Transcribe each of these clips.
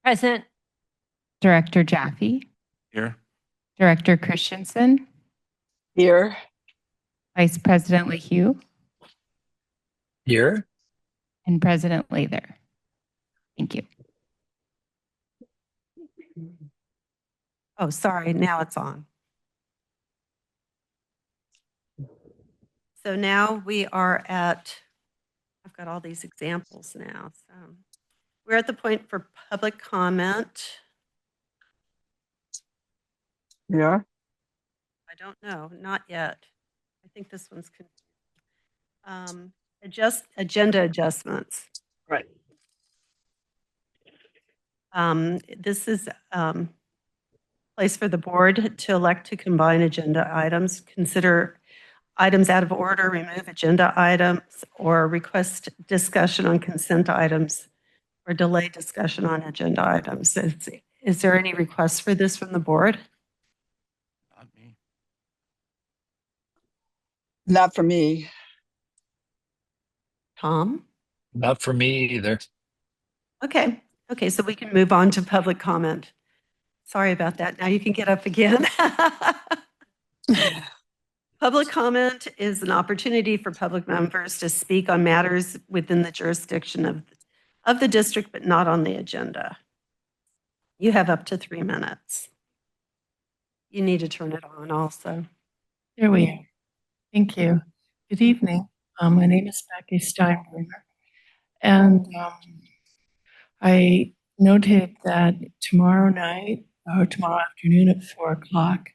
Present. Director Jaffe, Here. Director Christensen, Here. Vice President LeHue, Here. and President Lather. Thank you. Oh, sorry. Now it's on. So now we are at, I've got all these examples now. So we're at the point for public comment. Yeah. I don't know, not yet. I think this one's agenda adjustments. Right. This is place for the board to elect to combine agenda items, consider items out of order, remove agenda items, or request discussion on consent items, or delay discussion on agenda items. Is there any requests for this from the board? Not me. Not for me. Tom? Not for me either. Okay. Okay, so we can move on to public comment. Sorry about that. Now you can get up again. Public comment is an opportunity for public members to speak on matters within the jurisdiction of the district, but not on the agenda. You have up to 3 minutes. You need to turn it on also. There we are. Thank you. Good evening. My name is Becky Steinbruner, and I noted that tomorrow night or tomorrow afternoon at 4 o'clock,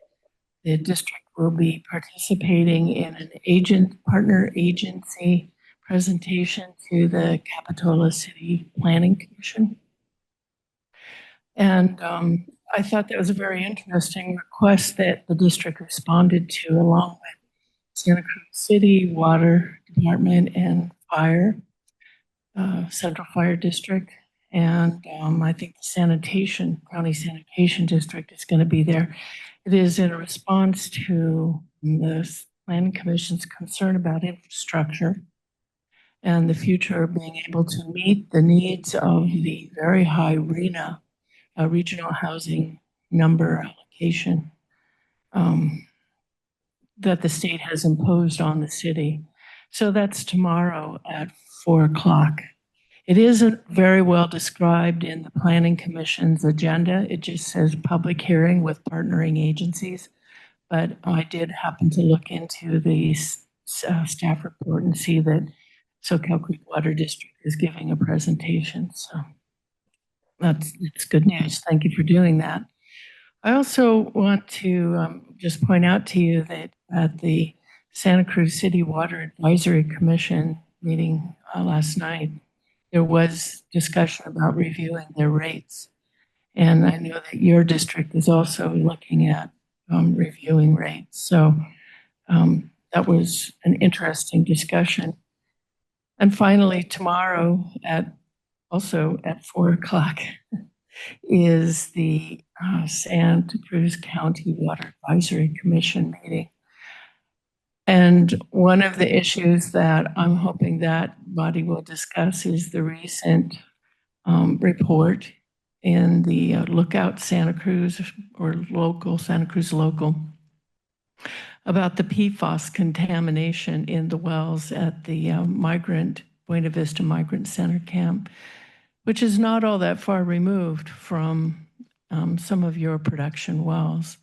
the district will be participating in an partner agency presentation to the Capitola City Planning Commission. And I thought that was a very interesting request that the district responded to, along with Santa Cruz City Water Department and Fire, Central Fire District. And I think the County Sanitation District is going to be there. It is in response to the Planning Commission's concern about infrastructure and the future of being able to meet the needs of the very high RHNA, regional housing number allocation, that the state has imposed on the city. So that's tomorrow at 4 o'clock. It isn't very well described in the Planning Commission's agenda. It just says public hearing with partnering agencies. But I did happen to look into the staff report and see that Soquel Creek Water District is giving a presentation. So that's good news. Thank you for doing that. I also want to just point out to you that at the Santa Cruz City Water Advisory Commission meeting last night, there was discussion about reviewing their rates. And I know that your district is also looking at reviewing rates. So that was an interesting discussion. And finally, tomorrow also at 4 o'clock is the Santa Cruz County Water Advisory Commission meeting. And one of the issues that I'm hoping that body will discuss is the recent report in the Lookout Santa Cruz or Santa Cruz Local about the PFAS contamination in the wells at the Buena Vista Migrant Center camp, which is not all that far removed from some of your production wells.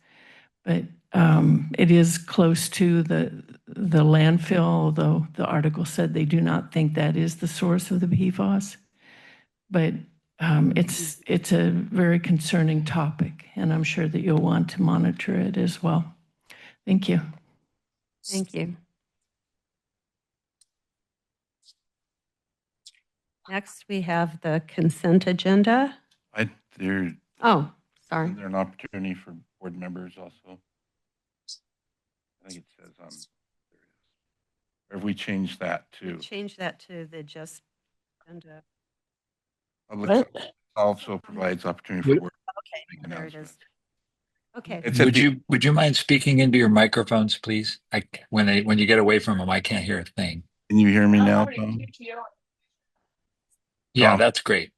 But it is close to the landfill, although the article said they do not think that is the source of the PFAS. But it's a very concerning topic, and I'm sure that you'll want to monitor it as well. Thank you. Thank you. Next, we have the consent agenda. Oh, sorry. Is there an opportunity for board members also? I think it says there it is. Or if we change that to Change that to the just agenda. public also provides opportunity for board Okay, to make there it is. Okay. It's at Would you mind speaking into your microphones, please? When you get away from them, I can't hear a thing. Can you hear me now, Tom? Yeah, Tom? that's great.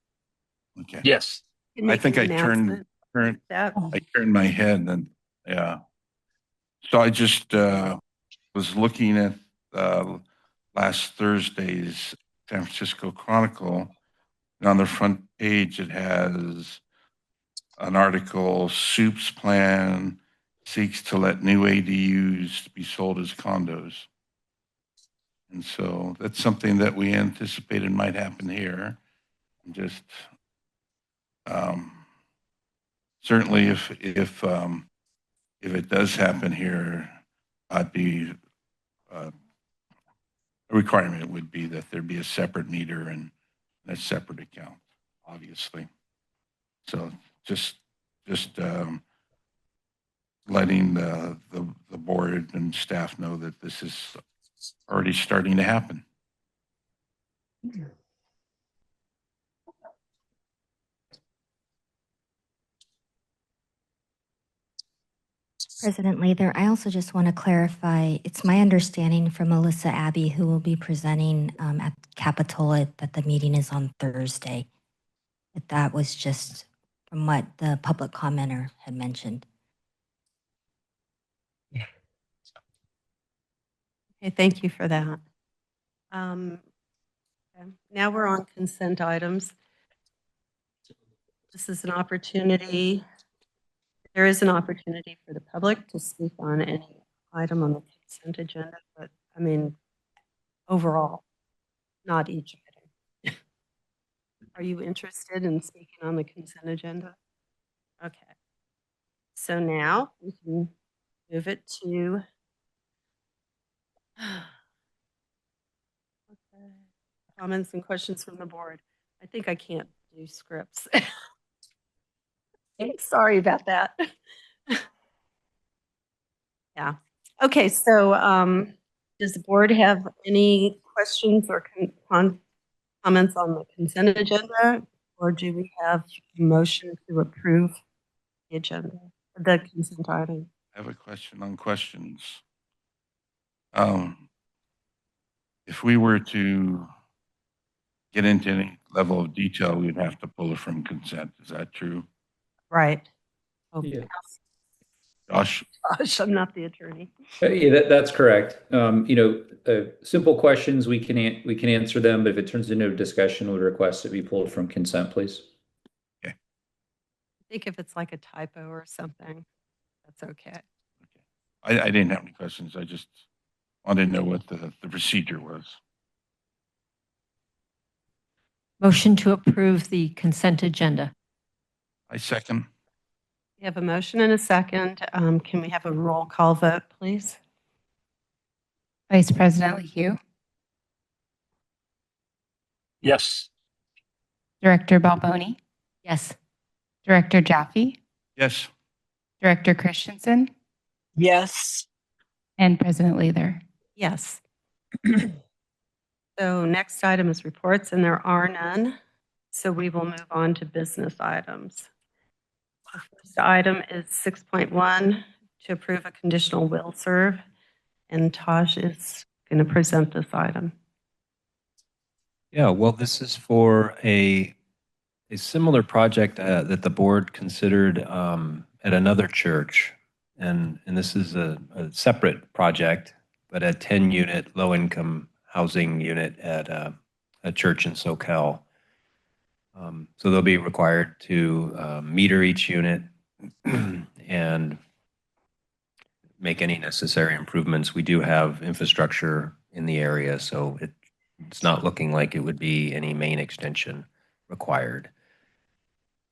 Okay. Yes. can I make think an I turned, announcement. turned, That, I turned my head and, yeah. So I just, was looking at, last Thursday's San Francisco Chronicle. And on the front page, it has an article, Soup's plan seeks to let new ADUs be sold as condos. And so that's something that we anticipated might happen here. Just, certainly if it does happen here, I'd be, a requirement would be that there be a separate meter and a separate account, obviously. So just letting the board and staff know that this is already starting to happen. President Lather, I also just want to clarify, it's my understanding from Melissa Abbey, who will be presenting at Capitola, that the meeting is on Thursday. But that was just from what the public commenter had mentioned. okay, thank you for that. Okay, now we're on consent items. This is an opportunity. There is an opportunity for the public to speak on any item on the consent agenda, but I mean, overall, not each item. Are you interested in speaking on the consent agenda? Okay. So now we can move it to okay. Comments and questions from the board. I think I can't do scripts. Sorry about that. Yeah. Okay, so does the board have any questions or comments on the consent agenda? Or do we have a motion to approve the agenda, the consent item? I have a question on questions. If we were to get into any level of detail, we'd have to pull it from consent. Is that true? Right. Oh, Yeah. Josh? gosh, I'm not the attorney. Yeah, that's correct. Simple questions, we can answer them, but if it turns into a discussion, we request it be pulled from consent, please. I think if it's like a typo or something, that's okay. I didn't have any questions. I just wanted to know what the procedure was. Motion to approve the consent agenda. I second. We have a motion and a second. Can we have a roll call vote, please? Vice President Lehue, Yes. Director Balboni, Yes. Director Jaffe, Yes. Director Christensen, yes. and President Lather. Yes. So next item is reports, and there are none. So we will move on to business items. The first item is 6.1, to approve a conditional will serve, and Taj is going to present this item. Yeah, well, this is for a similar project that the board considered at another church, and this is a separate project, but a 10-unit low-income housing unit at a church in Soquel. So they'll be required to meter each unit and make any necessary improvements. We do have infrastructure in the area, so it's not looking like it would be any main extension required.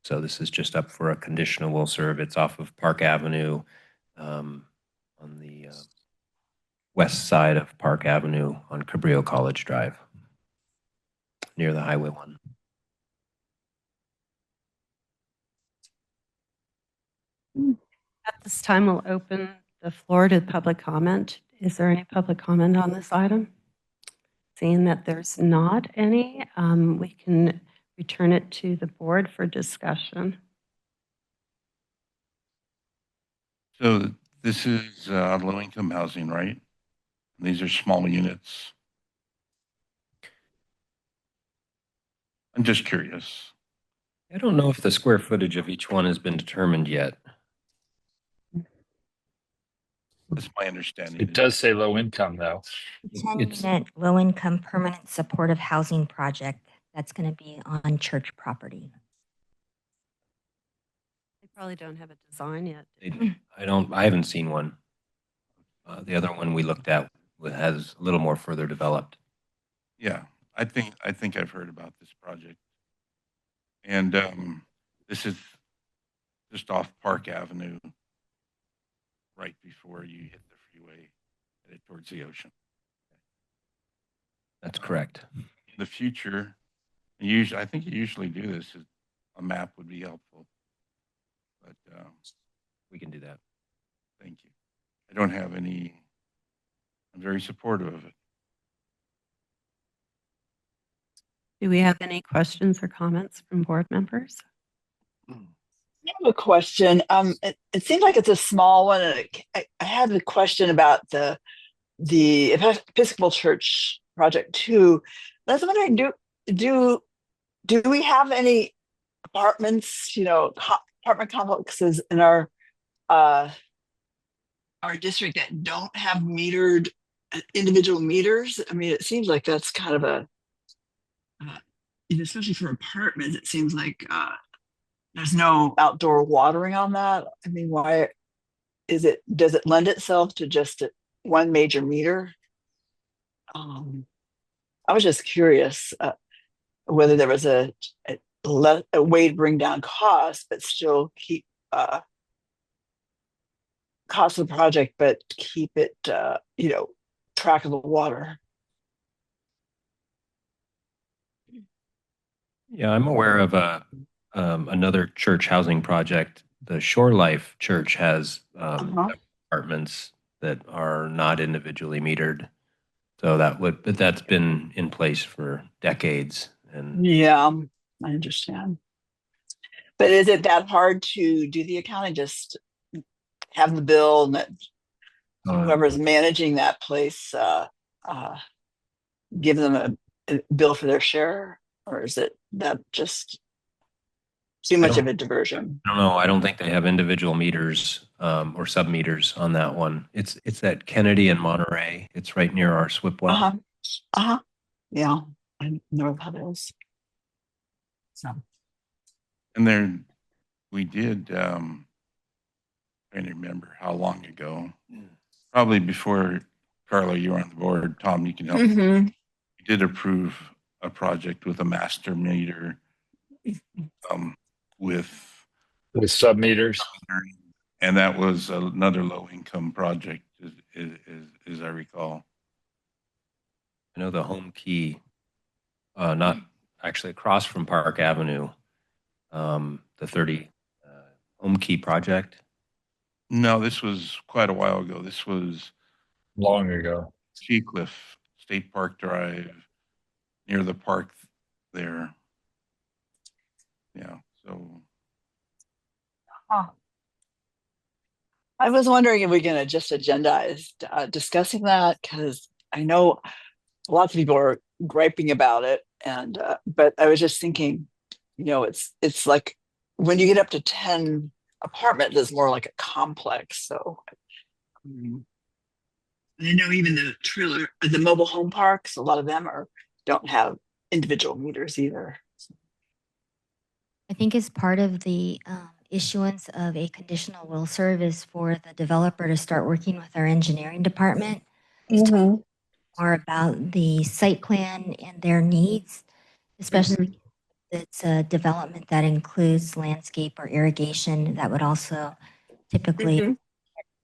So this is just up for a conditional will serve. It's off of Park Avenue on the west side of Park Avenue on Cabrillo College Drive, near the Highway 1. At this time, we'll open the floor to public comment. Is there any public comment on this item? Seeing that there's not any, we can return it to the board for discussion. So this is low-income housing, right? These are small units. I'm just curious. I don't know if the square footage of each one has been determined yet. That's my understanding. It does say low income though. 10-unit low-income permanent supportive housing project that's going to be on church property. They probably don't have a design yet. I haven't seen one. The other one we looked at has a little more further developed. Yeah, I think I've heard about this project. And this is just off Park Avenue, right before you hit the freeway, headed towards the ocean. That's correct. In the future, I think you usually do this. A map would be helpful. But We can do that. thank you. I don't have any. I'm very supportive of it. Do we have any questions or comments from board members? I have a question. It seems like it's a small one. And I have a question about the Episcopal Church project too. I was wondering, do we have any apartments, apartment complexes in our district that don't have metered individual meters? I mean, it seems like that's kind of a especially for apartments, it seems like there's no outdoor watering on that. I mean, why does it lend itself to just one major meter? I was just curious whether there was a way to bring down costs, but still keep cost of the project, but keep it, track of the water. Yeah, I'm aware of another church housing project. The Shore Life Church has apartments that are not individually metered. So but that's been in place for decades. And yeah, I understand. But is it that hard to do the accounting? Just have the bill and that whoever's managing that place give them a bill for their share, or is it that just too much of a diversion? I don't know. I don't think they have individual meters or sub meters on that one. It's at Kennedy and Monterey. It's right near our SWIP well. Yeah, I know how it is. So. And there, we did. Trying to remember how long ago. Probably before Carla, you were on the board. Tom, you can help. Mm-hmm. We did approve a project with a master meter, with sub meters. And that was another low income project, as I recall. I know the Home Key, not actually across from Park Avenue, the 30 Home Key project. No, this was quite a while ago. This was long ago. Seacliff State Park Drive, near the park there. Yeah, so. I was wondering if we can just agendize discussing that, because I know lots of people are griping about it, and but I was just thinking, it's like when you get up to 10 apartments, it's more like a complex. So I know even the mobile home parks, a lot of them don't have individual meters either. I think as part of the issuance of a conditional will serve is for the developer to start working with our engineering department to talk more about the site plan and their needs, especially if it's a development that includes landscape or irrigation. That would also typically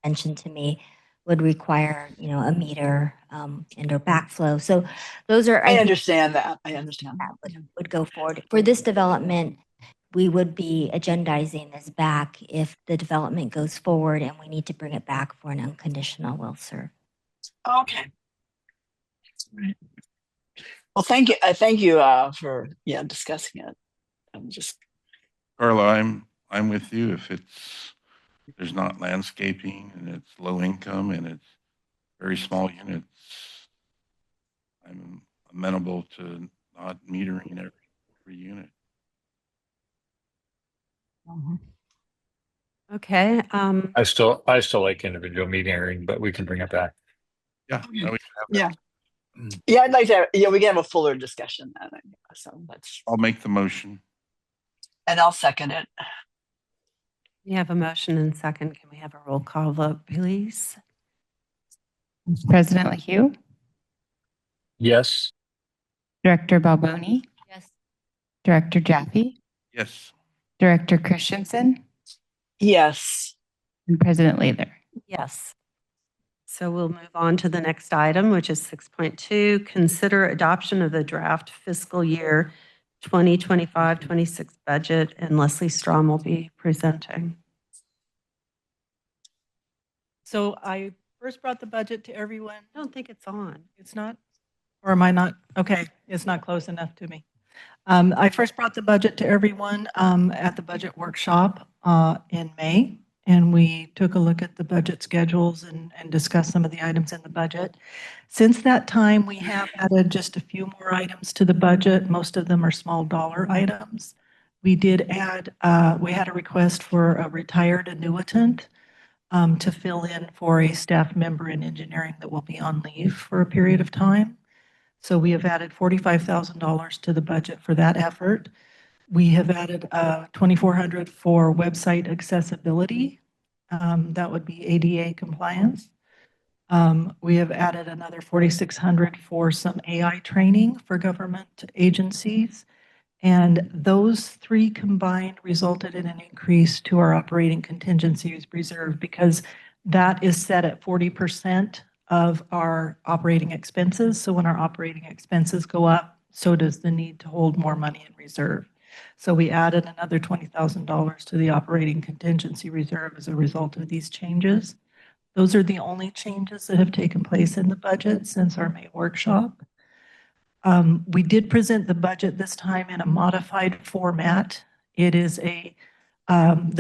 mentioned to me would require, a meter and or backflow. So those are, I understand that. I understand that would go forward. For this development, we would be agendizing this back if the development goes forward and we need to bring it back for an unconditional will serve. Okay. Right. Well, thank you. I thank you for discussing it. I'm just Carla, I'm with you. If there's not landscaping and it's low income and it's very small units, I'm amenable to not metering every unit. Okay, I still like individual meeting hearing, but we can bring it back. Yeah. no, we can have Yeah. that. Yeah, I'd like to, we can have a fuller discussion. So that's, I'll make the motion. and I'll second it. we have a motion and second. Can we have a roll call vote, please? President LaHue, Yes. Director Balboni, Yes. Director Jaffe, Yes. Director Christensen, Yes. and President Lather. Yes. So we'll move on to the next item, which is 6.2, consider adoption of the draft fiscal year 2025-26 budget, and Leslie Strom will be presenting. So I first brought the budget to everyone. I don't think it's on. It's not, or am I not? Okay, it's not close enough to me. I first brought the budget to everyone at the budget workshop in May, and we took a look at the budget schedules and discussed some of the items in the budget. Since that time, we have added just a few more items to the budget. Most of them are small dollar items. We did add, we had a request for a retired annuitant to fill in for a staff member in engineering that will be on leave for a period of time. So we have added $45,000 to the budget for that effort. We have added $2,400 for website accessibility. That would be ADA compliance. We have added another $4,600 for some AI training for government agencies. And those three combined resulted in an increase to our operating contingencies reserve, because that is set at 40% of our operating expenses. So when our operating expenses go up, so does the need to hold more money in reserve. So we added another $20,000 to the operating contingency reserve as a result of these changes. Those are the only changes that have taken place in the budget since our May workshop. We did present the budget this time in a modified format. It is the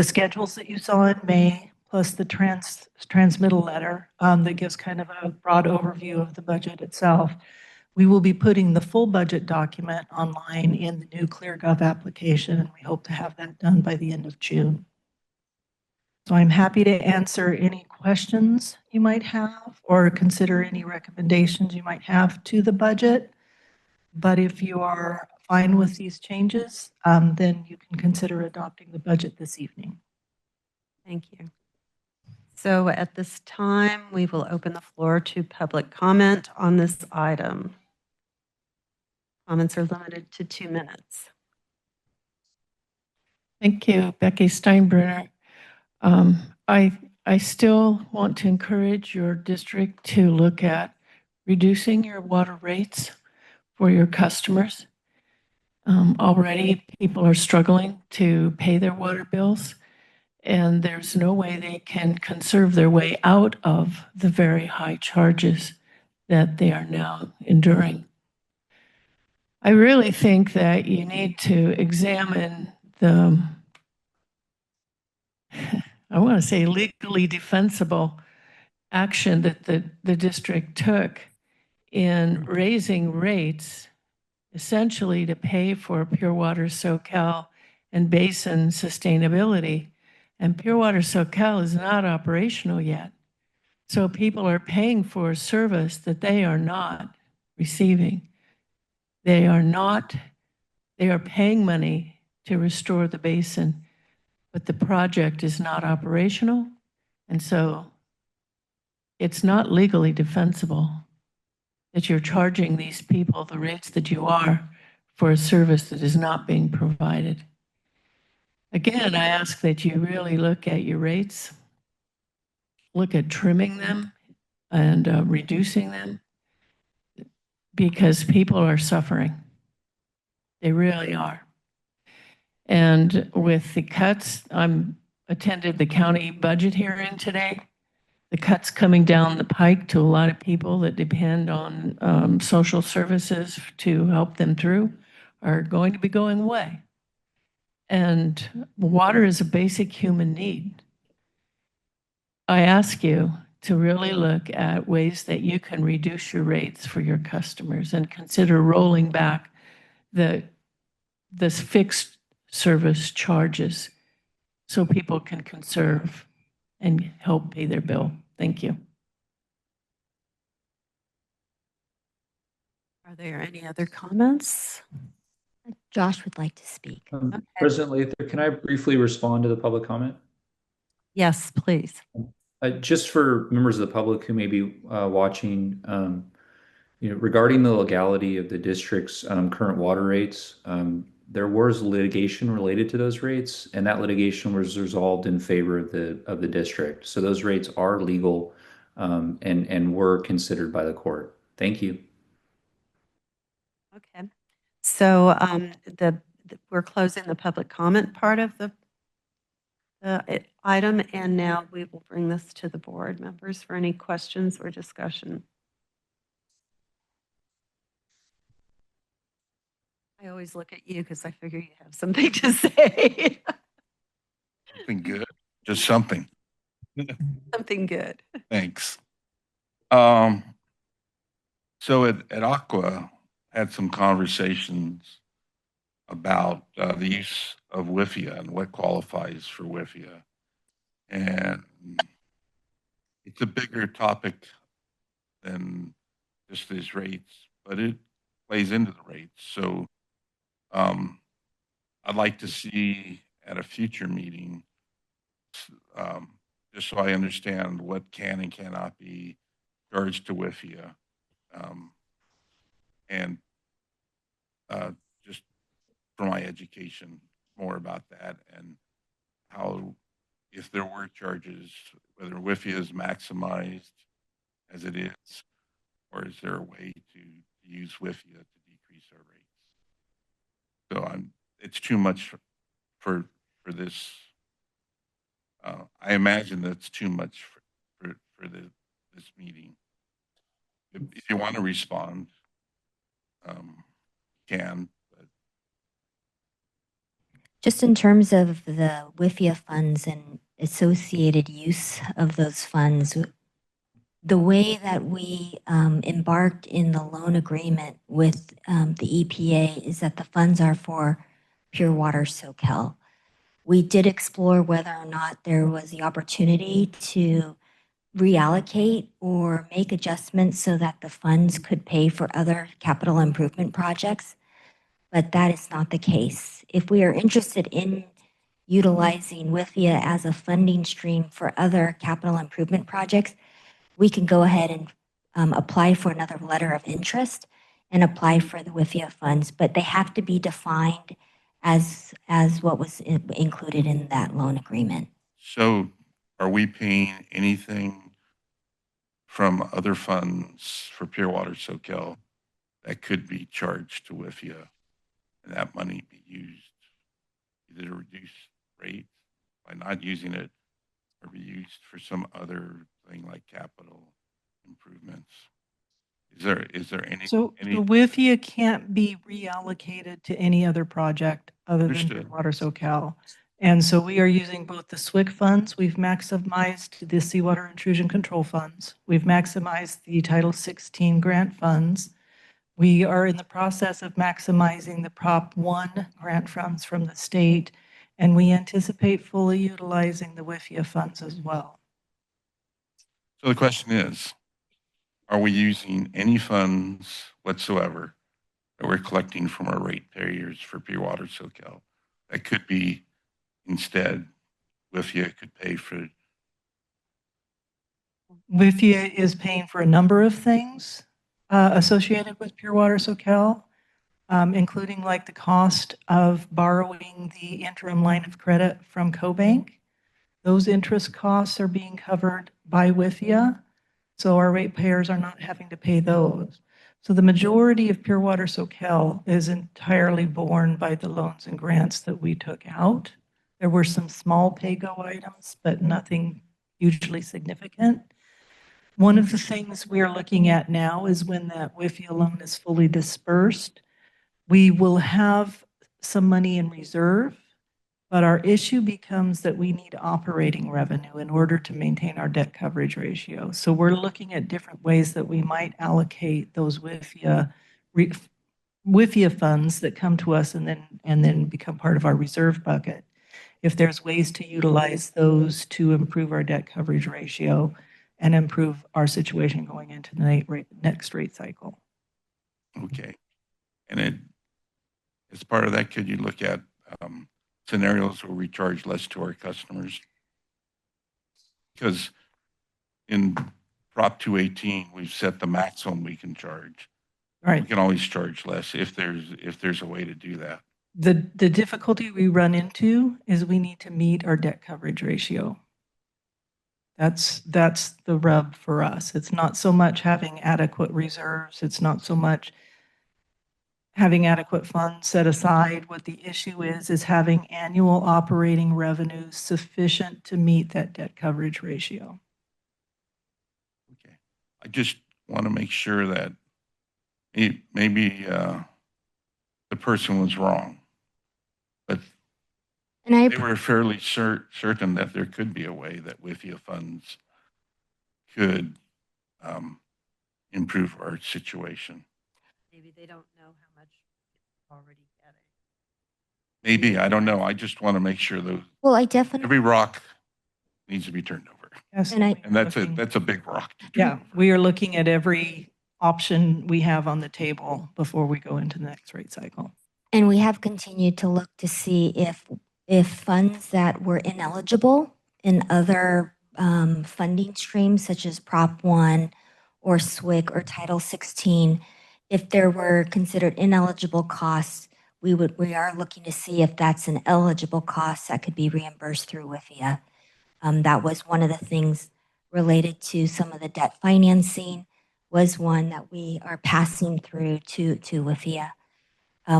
schedules that you saw in May, plus the transmittal letter that gives kind of a broad overview of the budget itself. We will be putting the full budget document online in the new ClearGov application, and we hope to have that done by the end of June. So I'm happy to answer any questions you might have or consider any recommendations you might have to the budget. But if you are fine with these changes, then you can consider adopting the budget this evening. Thank you. So at this time, we will open the floor to public comment on this item. Comments are limited to 2 minutes. Thank you, Becky Steinbrenner. I still want to encourage your district to look at reducing your water rates for your customers. Already people are struggling to pay their water bills, and there's no way they can conserve their way out of the very high charges that they are now enduring. I really think that you need to examine the, I want to say, legally defensible action that the district took in raising rates essentially to pay for Pure Water Soquel and basin sustainability. And Pure Water Soquel is not operational yet. So people are paying for a service that they are not receiving. They are paying money to restore the basin, but the project is not operational. And so it's not legally defensible that you're charging these people the rates that you are for a service that is not being provided. Again, I ask that you really look at your rates, look at trimming them and reducing them, because people are suffering. They really are. And with the cuts, attended the county budget hearing today. The cuts coming down the pike to a lot of people that depend on social services to help them through are going to be going away. And water is a basic human need. I ask you to really look at ways that you can reduce your rates for your customers and consider rolling back this fixed service charges so people can conserve and help pay their bill. Thank you. Are there any other comments? Josh would like to speak. President Lather, can I briefly respond to the public comment? Yes, please. Just for members of the public who may be watching, regarding the legality of the district's current water rates, there was litigation related to those rates, and that litigation was resolved in favor of the district. So those rates are legal and were considered by the court. Thank you. Okay. So we're closing the public comment part of the item, and now we will bring this to the board members for any questions or discussion. I always look at you because I figure you have something to say. Something good, just something. Something good. Thanks. So at Aqua, had some conversations about the use of WIFIA and what qualifies for WIFIA. And it's a bigger topic than just these rates, but it plays into the rates. So I'd like to see at a future meeting, just so I understand what can and cannot be charged to WIFIA. And just for my education, more about that and how, if there were charges, whether WIFIA is maximized as it is, or is there a way to use WIFIA to decrease our rates? So it's too much for this. I imagine that's too much for this meeting. If you want to respond, can. But Just in terms of the WIFIA funds and associated use of those funds, the way that we embarked in the loan agreement with the EPA is that the funds are for Pure Water Soquel. We did explore whether or not there was the opportunity to reallocate or make adjustments so that the funds could pay for other capital improvement projects, but that is not the case. If we are interested in utilizing WIFIA as a funding stream for other capital improvement projects, we can go ahead and apply for another letter of interest and apply for the WIFIA funds, but they have to be defined as what was included in that loan agreement. so are we paying anything from other funds for Pure Water Soquel that could be charged to WIFIA and that money be used either to reduce rates by not using it or be used for some other thing like capital improvements? Is there any? So the WIFIA can't be reallocated to any other project other than Understood. Water Soquel. And so we are using both the SWIC funds. We've maximized the seawater intrusion control funds. We've maximized the Title 16 grant funds. We are in the process of maximizing the Prop 1 grant funds from the state, and we anticipate fully utilizing the WIFIA funds as well. So the question is, are we using any funds whatsoever that we're collecting from our ratepayers for Pure Water Soquel that could be instead WIFIA could pay for? WIFIA is paying for a number of things associated with Pure Water Soquel, including like the cost of borrowing the interim line of credit from CoBank. Those interest costs are being covered by WIFIA, so our ratepayers are not having to pay those. So the majority of Pure Water Soquel is entirely borne by the loans and grants that we took out. There were some small pay-go items, but nothing hugely significant. One of the things we are looking at now is when that WIFIA loan is fully dispersed, we will have some money in reserve, but our issue becomes that we need operating revenue in order to maintain our debt coverage ratio. So we're looking at different ways that we might allocate those WIFIA funds that come to us and then become part of our reserve bucket. if there's ways to utilize those to improve our debt coverage ratio and improve our situation going into the next rate cycle. Okay. And as part of that, could you look at scenarios where we charge less to our customers? Because in Prop 218, we've set the maximum we can charge. Right. We can always charge less if there's a way to do that. The difficulty we run into is we need to meet our debt coverage ratio. That's the rub for us. It's not so much having adequate reserves. It's not so much having adequate funds set aside. What the issue is having annual operating revenues sufficient to meet that debt coverage ratio. Okay. I just want to make sure that maybe the person was wrong, but And they were fairly certain that there could be a way that WIFIA funds could improve our situation. Maybe they don't know how much it's already getting. Maybe, I don't know. I just want to make sure that well, I definitely, every rock needs to be turned over. Yes. and That's a big rock. to turn Yeah, over. we are looking at every option we have on the table before we go into the next rate cycle. and we have continued to look to see if funds that were ineligible in other funding streams, such as Prop 1 or SWIC or Title 16, if there were considered ineligible costs, we are looking to see if that's an eligible cost that could be reimbursed through WIFIA. That was one of the things related to some of the debt financing, was one that we are passing through to WIFIA.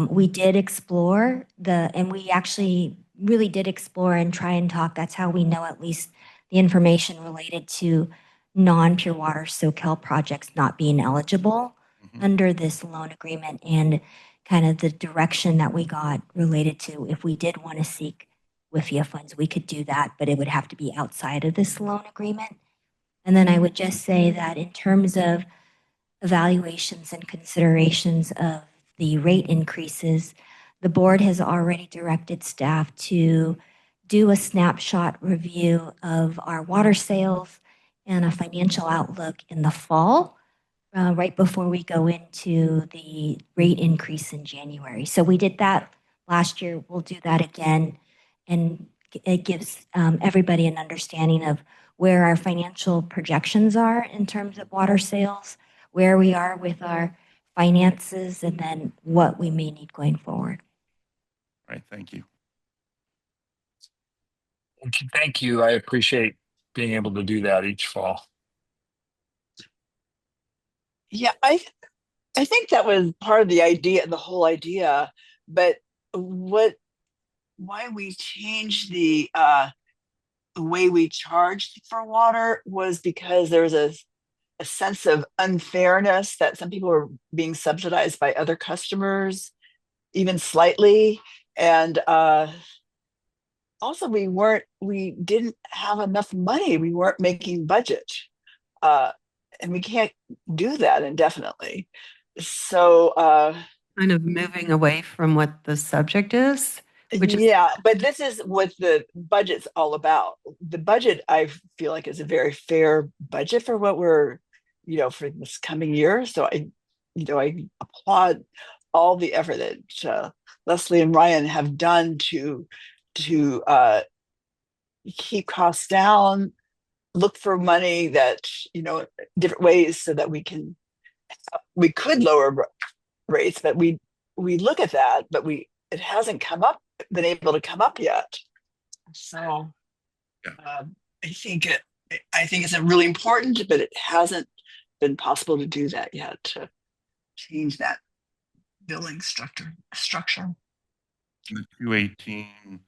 We did explore and we actually really did explore and try and talk. That's how we know at least the information related to non-pure water Soquel projects not being eligible under this loan agreement, and kind of the direction that we got related to if we did want to seek WIFIA funds, we could do that, but it would have to be outside of this loan agreement. And then I would just say that in terms of evaluations and considerations of the rate increases, the board has already directed staff to do a snapshot review of our water sales and a financial outlook in the fall, right before we go into the rate increase in January. So we did that last year. We'll do that again. And it gives everybody an understanding of where our financial projections are in terms of water sales, where we are with our finances, and then what we may need going forward. All right, thank you. Thank you. I appreciate being able to do that each fall. Yeah, I think that was part of the idea, the whole idea. But why we changed the way we charged for water was because there was a sense of unfairness that some people were being subsidized by other customers, even slightly. And also we didn't have enough money. We weren't making budget. And we can't do that indefinitely. So Kind of moving away from what the subject is, which is yeah, but this is what the budget's all about. The budget, I feel like, is a very fair budget for what we're, for this coming year. So I applaud all the effort that Leslie and Ryan have done to keep costs down, look for money that, different ways so that we could lower rates, but we look at that, but it hasn't been able to come up yet. So I think it's really important, but it hasn't been possible to do that yet, to change that billing structure. The 218,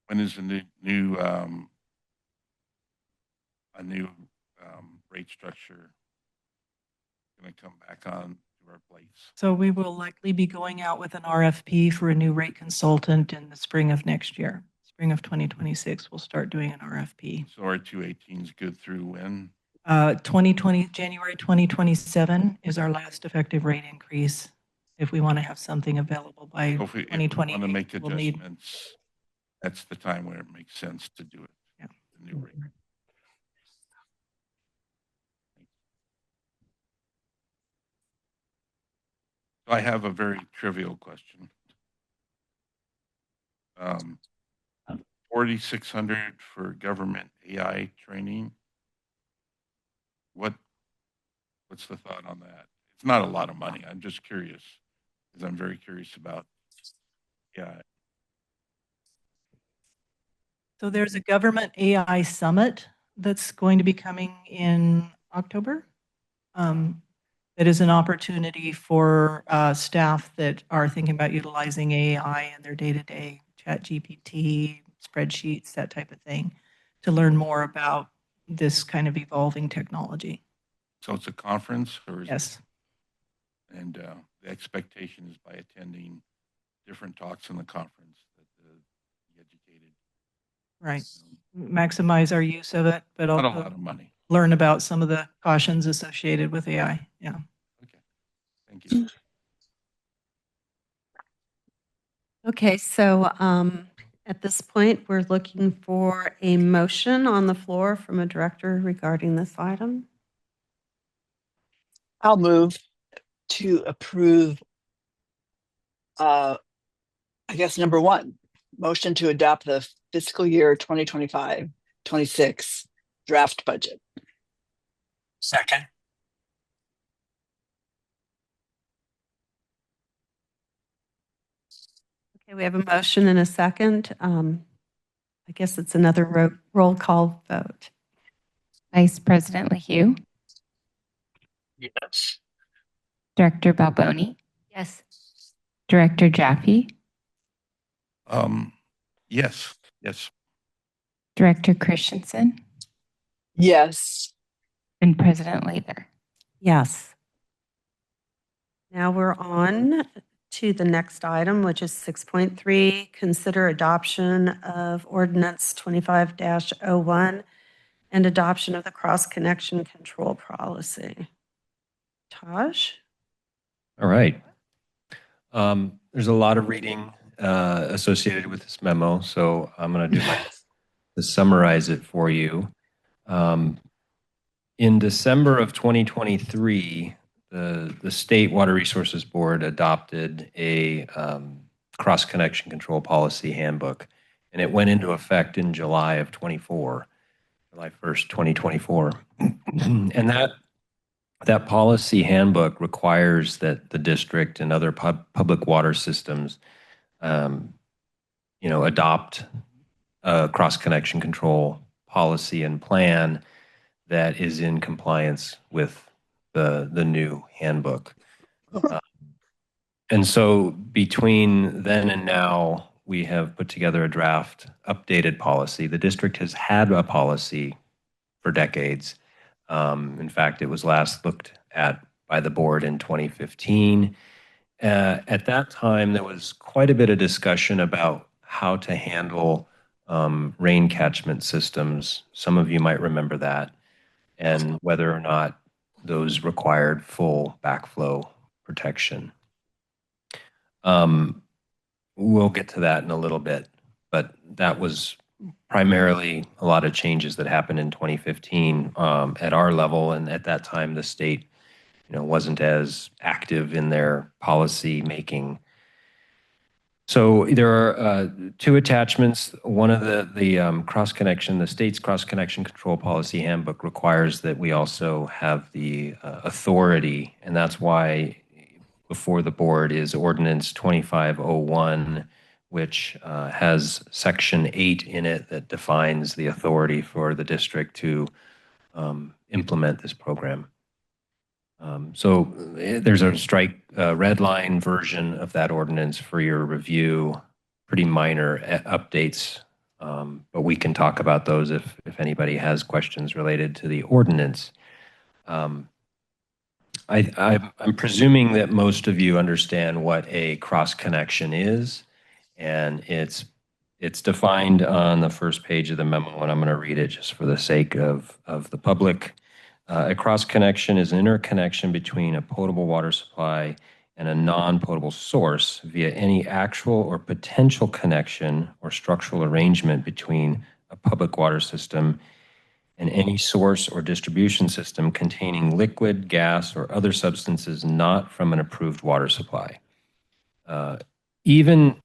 when is the new rate structure going to come back on to our plates? So we will likely be going out with an RFP for a new rate consultant in the spring of next year. Spring of 2026, we'll start doing an RFP. So our 218 is good through when? January 2027 is our last effective rate increase. if we want to have something available by So if we 2020. want to make we'll need- adjustments, that's the time where it makes sense to do it. Yeah. The new rate. I have a very trivial question. 4,600 for government AI training. What's the thought on that? It's not a lot of money. I'm just curious because I'm very curious about. Yeah. So there's a government AI summit that's going to be coming in October. It is an opportunity for staff that are thinking about utilizing AI in their day-to-day, chat GPT, spreadsheets, that type of thing, to learn more about this kind of evolving technology. So it's a conference, or is Yes. And the expectation is by attending different talks in the conference that the educated. Right. Maximize our use of it, but Not a also lot of money. learn about some of the cautions associated with AI. Yeah. Okay. Thank you. Okay, so at this point, we're looking for a motion on the floor from a director regarding this item. I'll move to approve, I guess, number one, motion to adopt the fiscal year 2025-26 draft budget. Second. Okay, we have a motion and a second. I guess it's another roll call vote. Vice President LaHue, Yes. Director Balboni, Yes. Director Jaffe, Yes. Yes. Director Christensen, Yes. and President Lather. Yes. Now we're on to the next item, which is 6.3, consider adoption of ordinance 25-01 and adoption of the cross-connection control policy. Taj? All right. There's a lot of reading associated with this memo, so I'm going to do my best to summarize it for you. In December of 2023, the State Water Resources Board adopted a cross-connection control policy handbook, and it went into effect in July of 24, July 1st, 2024. And that policy handbook requires that the district and other public water systems, adopt a cross-connection control policy and plan that is in compliance with the new handbook. And so between then and now, we have put together a draft updated policy. The district has had a policy for decades. In fact, it was last looked at by the board in 2015. At that time, there was quite a bit of discussion about how to handle rain catchment systems. Some of you might remember that, and whether or not those required full backflow protection. We'll get to that in a little bit, but that was primarily a lot of changes that happened in 2015 at our level, and at that time the state, wasn't as active in their policy making. So there are two attachments. One of the cross connection, the state's cross connection control policy handbook requires that we also have the authority, and that's why before the board is Ordinance 2501, which has Section 8 in it that defines the authority for the district to implement this program. So there's a red line version of that ordinance for your review, pretty minor updates, but we can talk about those if anybody has questions related to the ordinance. I'm presuming that most of you understand what a cross connection is, and it's defined on the first page of the memo, and I'm going to read it just for the sake of the public. A cross connection is an interconnection between a potable water supply and a non-potable source via any actual or potential connection or structural arrangement between a public water system and any source or distribution system containing liquid, gas, or other substances not from an approved water supply. Even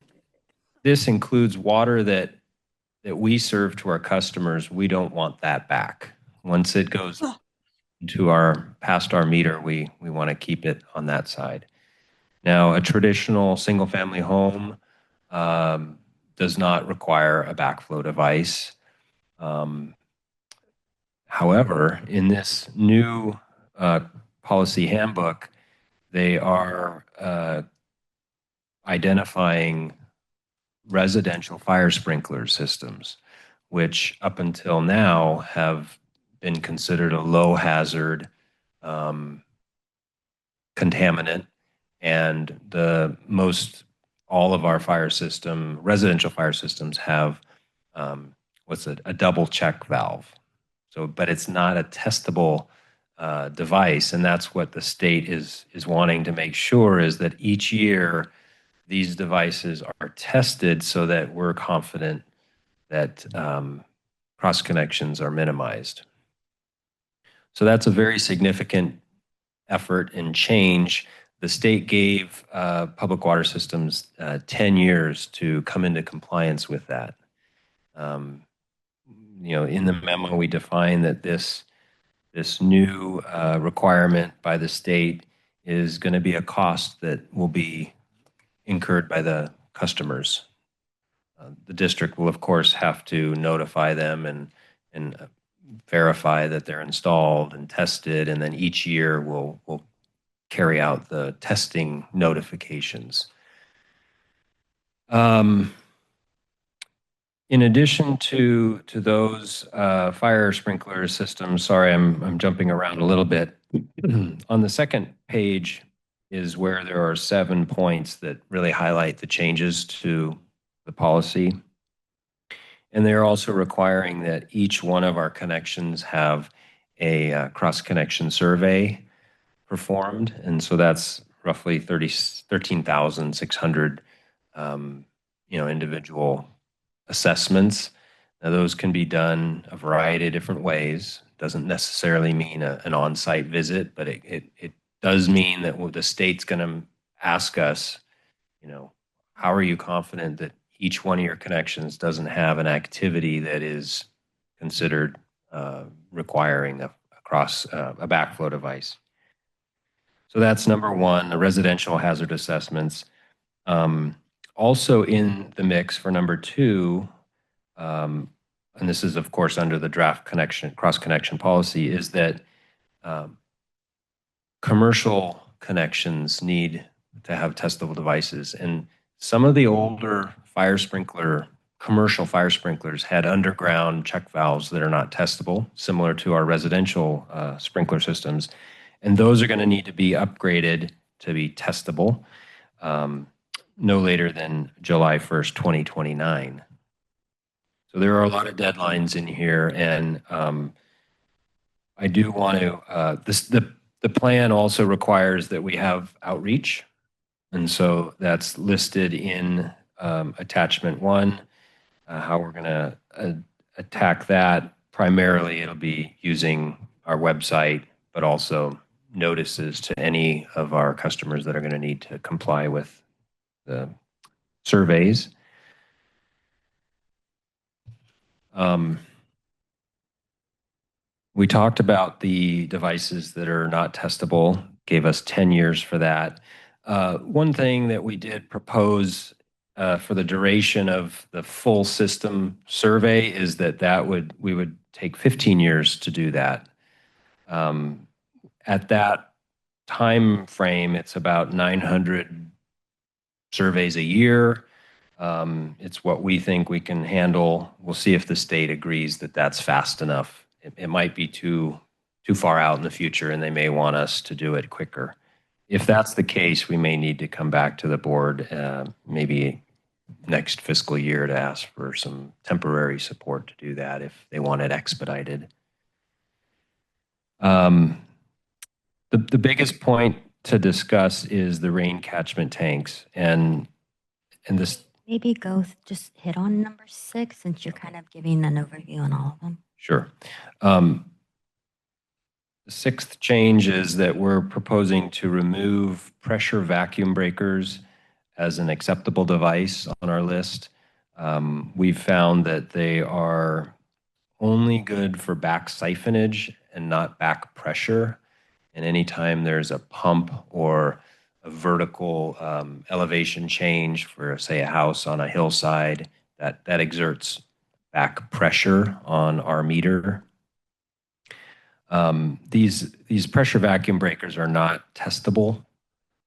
this includes water that we serve to our customers. We don't want that back. Once it goes to past our meter, we want to keep it on that side. Now, a traditional single-family home does not require a backflow device. However, in this new policy handbook, they are identifying residential fire sprinkler systems, which up until now have been considered a low hazard contaminant. And all of our residential fire systems have a double check valve. So, but it's not a testable device, and that's what the state is wanting to make sure, is that each year these devices are tested so that we're confident that cross connections are minimized. So that's a very significant effort and change. The state gave public water systems 10 years to come into compliance with that. In the memo, we define that this new requirement by the state is going to be a cost that will be incurred by the customers. The district will, of course, have to notify them and verify that they're installed and tested, and then each year we'll carry out the testing notifications. In addition to those fire sprinkler systems, sorry, I'm jumping around a little bit. On the second page is where there are 7 points that really highlight the changes to the policy. And they're also requiring that each one of our connections have a cross-connection survey performed. And so that's roughly 13,600 individual assessments. Now, those can be done a variety of different ways. Doesn't necessarily mean an on-site visit, but it does mean that the state's going to ask us, how are you confident that each one of your connections doesn't have an activity that is considered requiring a backflow device? So that's number one, the residential hazard assessments. Also in the mix for number two, and this is, of course, under the draft cross-connection policy, is that commercial connections need to have testable devices. And some of the older commercial fire sprinklers had underground check valves that are not testable, similar to our residential sprinkler systems. And those are going to need to be upgraded to be testable no later than July 1st, 2029. So there are a lot of deadlines in here, and I do want to, the plan also requires that we have outreach. And so that's listed in attachment 1, how we're going to attack that. Primarily, it'll be using our website, but also notices to any of our customers that are going to need to comply with the surveys. We talked about the devices that are not testable, gave us 10 years for that. One thing that we did propose for the duration of the full system survey is that we would take 15 years to do that. At that time frame, it's about 900 surveys a year. It's what we think we can handle. We'll see if the state agrees that that's fast enough. It might be too far out in the future, and they may want us to do it quicker. If that's the case, we may need to come back to the board maybe next fiscal year to ask for some temporary support to do that if they want it expedited. The biggest point to discuss is the rain catchment tanks. And this, Maybe just hit on number 6 since you're kind of giving an overview on all of them. sure. The sixth change is that we're proposing to remove pressure vacuum breakers as an acceptable device on our list. We've found that they are only good for back siphonage and not back pressure. And anytime there's a pump or a vertical elevation change for, say, a house on a hillside, that exerts back pressure on our meter. These pressure vacuum breakers are not testable,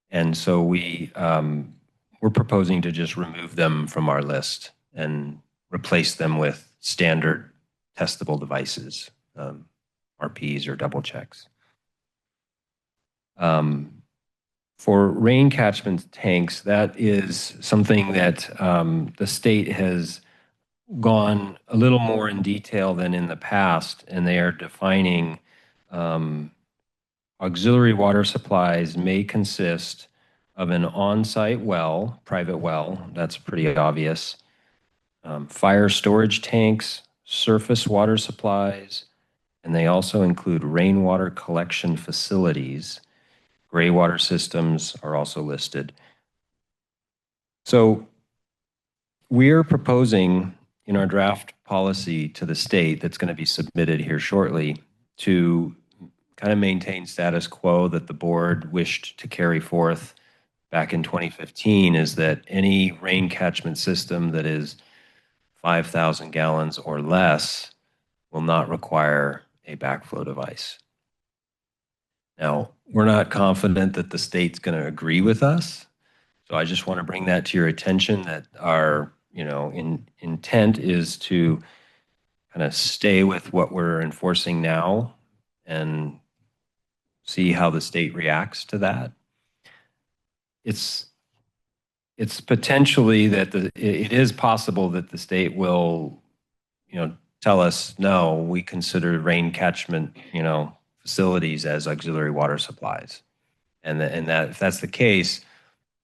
and so we're proposing to just remove them from our list and replace them with standard testable devices, RPs or double checks. For rain catchment tanks, that is something that the state has gone a little more in detail than in the past, and they are defining auxiliary water supplies may consist of an on-site well, private well, that's pretty obvious, fire storage tanks, surface water supplies, and they also include rainwater collection facilities. Gray water systems are also listed. So we're proposing in our draft policy to the state that's going to be submitted here shortly to kind of maintain status quo that the board wished to carry forth back in 2015, is that any rain catchment system that is 5,000 gallons or less will not require a backflow device. Now, we're not confident that the state's going to agree with us. So I just want to bring that to your attention, that our intent is to kind of stay with what we're enforcing now and see how the state reacts to that. It's potentially that it is possible that the state will, tell us, no, we consider rain catchment, facilities as auxiliary water supplies. And that if that's the case,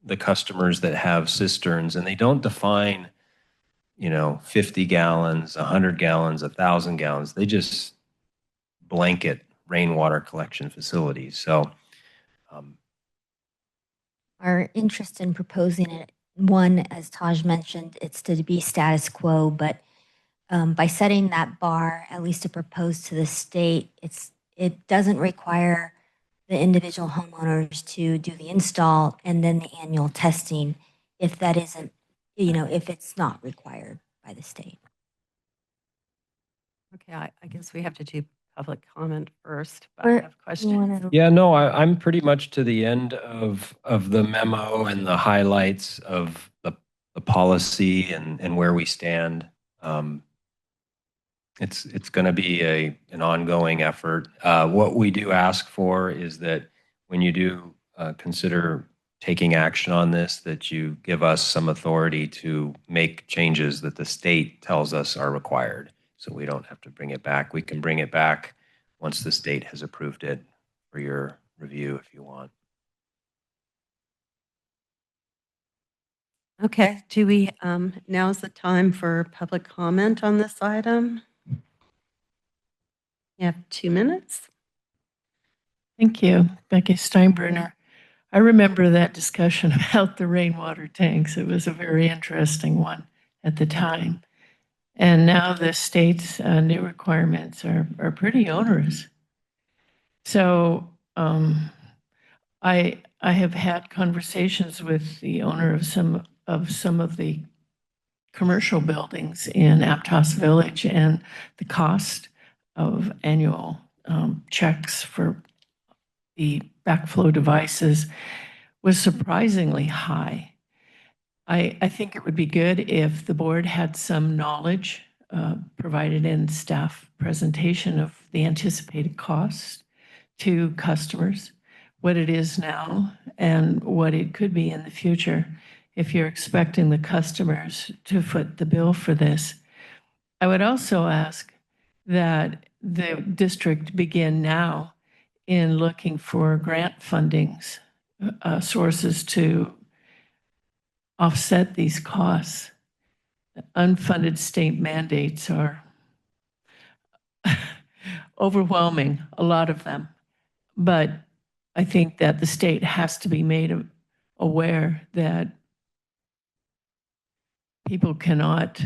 the customers that have cisterns, and they don't define, 50 gallons, 100 gallons, 1,000 gallons, they just blanket rainwater collection facilities. So Our interest in proposing it, one, as Taj mentioned, it's to be status quo, but by setting that bar, at least to propose to the state, it doesn't require the individual homeowners to do the install and then the annual testing if that isn't, if it's not required by the state. Okay, I guess we have to do public comment first, but I have questions. yeah, no, I'm pretty much to the end of the memo and the highlights of the policy and where we stand. It's going to be an ongoing effort. What we do ask for is that when you do consider taking action on this, that you give us some authority to make changes that the state tells us are required, so we don't have to bring it back. We can bring it back once the state has approved it for your review if you want. Okay, now's the time for public comment on this item. You have 2 minutes. Thank you, Becky Steinbruner. I remember that discussion about the rainwater tanks. It was a very interesting one at the time. And now the state's new requirements are pretty onerous. So I have had conversations with the owner of some of the commercial buildings in Aptos Village, and the cost of annual checks for the backflow devices was surprisingly high. I think it would be good if the board had some knowledge provided in staff presentation of the anticipated cost to customers, what it is now and what it could be in the future if you're expecting the customers to foot the bill for this. I would also ask that the district begin now in looking for grant fundings sources to offset these costs. Unfunded state mandates are overwhelming, a lot of them. But I think that the state has to be made aware that people cannot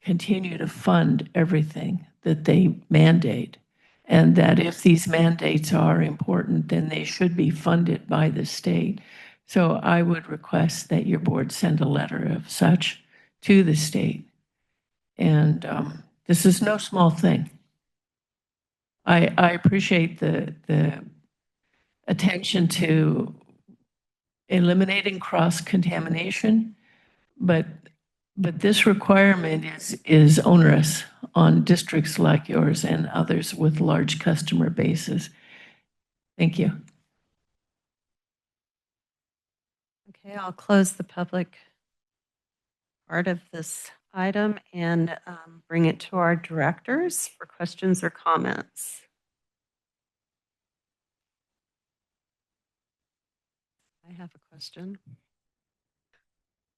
continue to fund everything that they mandate. And that if these mandates are important, then they should be funded by the state. So I would request that your board send a letter of such to the state. And this is no small thing. I appreciate the attention to eliminating cross-contamination, but this requirement is onerous on districts like yours and others with large customer bases. Thank you. Okay, I'll close the public part of this item and bring it to our directors for questions or comments. I have a question.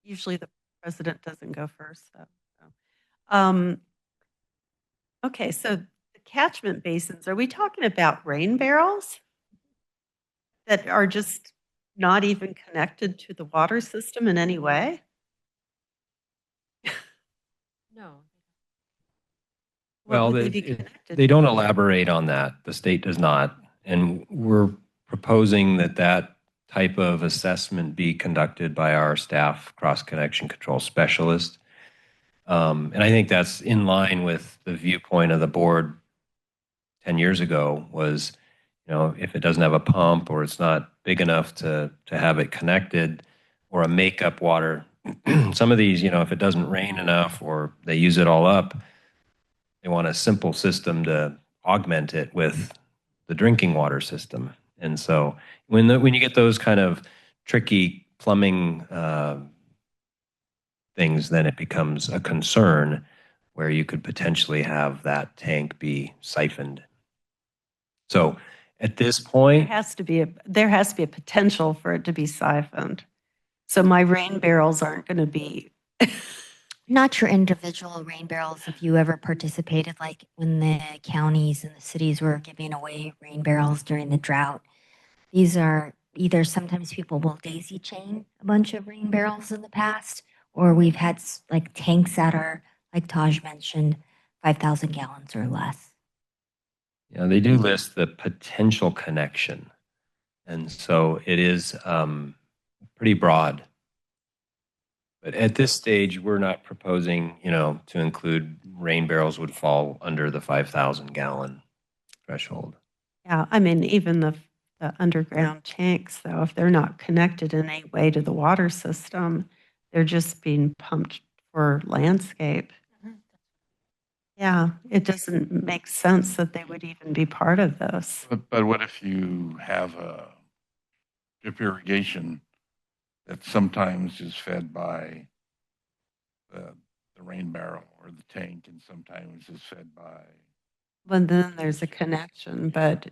Usually the president doesn't go first. Okay, so the catchment basins, are we talking about rain barrels that are just not even connected to the water system in any way? No. Well, they don't elaborate on that. The state does not. And we're proposing that that type of assessment be conducted by our staff cross-connection control specialist. And I think that's in line with the viewpoint of the board 10 years ago was, you know, if it doesn't have a pump or it's not big enough to have it connected or a makeup water, some of these, you know, if it doesn't rain enough or they use it all up, they want a simple system to augment it with the drinking water system. And so when you get those kind of tricky plumbing things, then it becomes a concern where you could potentially have that tank be siphoned. So at this point, There has to be a potential for it to be siphoned. So my rain barrels aren't going to be. Not your individual rain barrels. If you ever participated, like when the counties and the cities were giving away rain barrels during the drought, these are either sometimes people will daisy chain a bunch of rain barrels in the past, or we've had like tanks that are, like Taj mentioned, 5,000 gallons or less. yeah, they do list the potential connection. And so it is pretty broad. But at this stage, we're not proposing, you know, to include rain barrels would fall under the 5,000 gallon threshold. Yeah, I mean, even the underground tanks, though, if they're not connected in any way to the water system, they're just being pumped for landscape. Yeah, it doesn't make sense that they would even be part of this. But what if you have a drip irrigation that sometimes is fed by the rain barrel or the tank and sometimes is fed by. Well, then there's a connection, but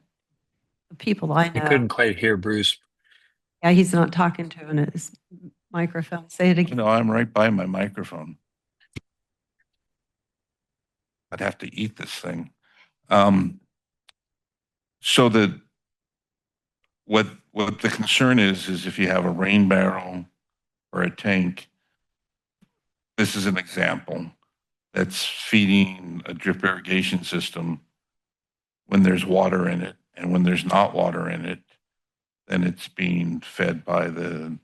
the people I I know, couldn't quite hear Bruce. yeah, he's not talking to in his microphone. Say it again. No, I'm right by my microphone. I'd have to eat this thing. So what the concern is if you have a rain barrel or a tank, this is an example that's feeding a drip irrigation system when there's water in it, and when there's not water in it, then it's being fed by the